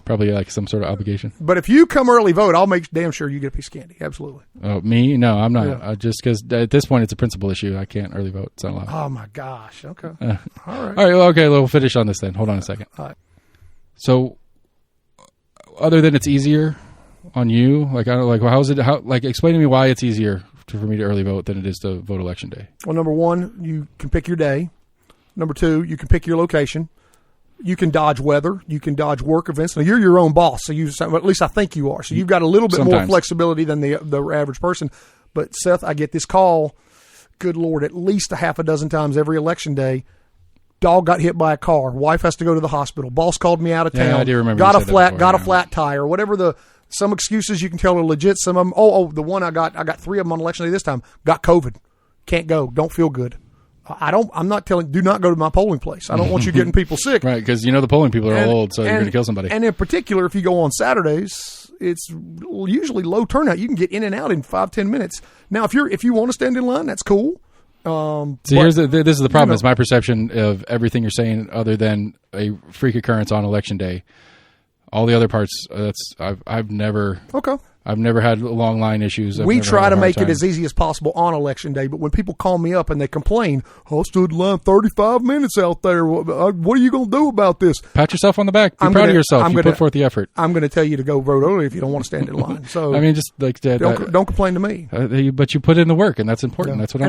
Speaker 1: Probably like some sort of obligation.
Speaker 2: But if you come early vote, I'll make damn sure you get a piece of candy. Absolutely.
Speaker 1: Oh, me? No, I'm not.
Speaker 2: Yeah.
Speaker 1: Just because at this point it's a principal issue. I can't early vote. It's not allowed.
Speaker 2: Oh my gosh. Okay.
Speaker 1: All
Speaker 2: right.
Speaker 1: All right. Well, okay. We'll finish on this then. Hold on a second.
Speaker 2: All right.
Speaker 1: So, other than it's easier on you, how is it? Explain to me why it's easier for me to early vote than it is to vote election day.
Speaker 2: Well, number one, you can pick your day. Number two, you can pick your location. You can dodge weather. You can dodge work events. Now, you're your own boss, so at least I think you are. So you've got a little bit more flexibility than the average person. But, Seth, I get this call, good Lord, at least a half a dozen times every election day. Dog got hit by a car. Wife has to go to the hospital. Boss called me out of town.
Speaker 1: Yeah, I do remember.
Speaker 2: Got a flat tire. Whatever some excuses you can tell are legit. Some of them. The one I got 3 of them on election day this time. Got COVID. Can't go. Don't feel good. I'm not telling. Do not go to my polling place. I don't want you getting people sick.
Speaker 1: Right, because the polling people are all old, so you're going to kill somebody.
Speaker 2: And in particular, if you go on Saturdays, it's usually low turnout. You can get in and out in 5-10 minutes. Now, if you want to stand in line, that's cool.
Speaker 1: This is the problem. It's my perception of everything you're saying, other than a freak occurrence on election day. All the other parts, I've never had long line issues.
Speaker 2: We try to make it as easy as possible on election day, but when people call me up and they complain, I stood in line 35 minutes out there. What are you going to do about this?
Speaker 1: Pat yourself on the back. Be proud of yourself. You put forth the effort.
Speaker 2: I'm going to tell you to go vote early if you don't want to stand in line. So
Speaker 1: I mean, just like
Speaker 2: don't complain to me.
Speaker 1: But you put in the work, and that's important.
Speaker 2: Yeah.
Speaker 1: That's what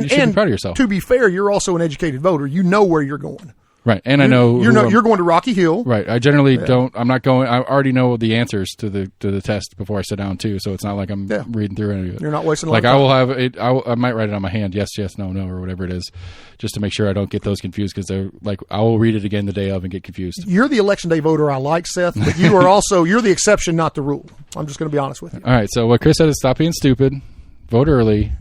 Speaker 1: you should be proud of yourself.
Speaker 2: To be fair, you're also an educated voter. You know where you're going.
Speaker 1: Right, and I know
Speaker 2: you're going to Rocky Hill.
Speaker 1: Right, I generally don't. I'm not going. I already know the answers to the test before I sit down too. So it's not like I'm reading through any of it.
Speaker 2: You're not wasting a lot of
Speaker 1: time.
Speaker 2: I
Speaker 1: will have it. I might write it on my hand. Yes, no, or whatever it is, just to make sure I don't get those confused. Because they're like, I will read it again the day of and get confused.
Speaker 2: You're the election day voter I like, Seth, but you are also you're the exception, not the rule. I'm just going to be honest with you.
Speaker 1: All right. So what Chris said is stop being stupid, vote early,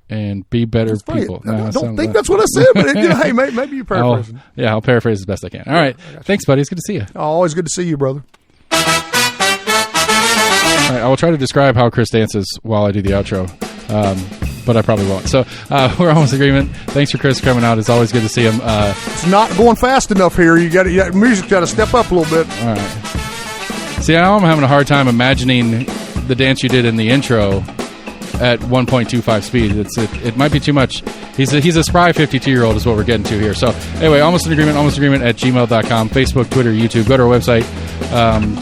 Speaker 1: and be better people.
Speaker 2: I don't think that's what I said, but hey, maybe you're paraphrasing.
Speaker 1: I'll paraphrase as best I can. All right. Thanks, buddy. It's good to see you.
Speaker 2: Always good to see you, brother.
Speaker 1: All right. I will try to describe how Chris dances while I do the outro, but I probably won't. So we're almost in agreement. Thanks for Chris coming out. It's always good to see him.
Speaker 2: It's not going fast enough here. Music got to step up a little bit.
Speaker 1: All right. See, now I'm having a hard time imagining the dance you did in the intro at 1.25 speed. It might be too much. He's a spry 52-year-old is what we're getting to here. So anyway, almost in agreement at gmail.com, Facebook, Twitter, YouTube. Go to our website.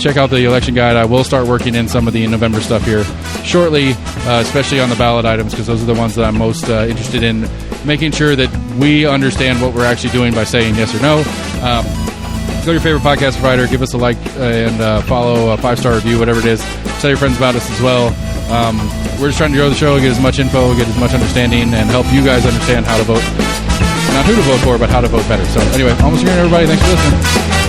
Speaker 1: Check out the election guide. I will start working in some of the November stuff here shortly, especially on the ballot items, because those are the ones that I'm most interested in making sure that we understand what we're actually doing by saying yes or no. Go to your favorite podcast provider, give us a like and follow, a 5-star review, whatever it is. Tell your friends about us as well. We're just trying to grow the show, get as much info, get as much understanding, and help you guys understand how to vote. Not who to vote for, but how to vote better. So anyway, almost here, everybody. Thanks for listening.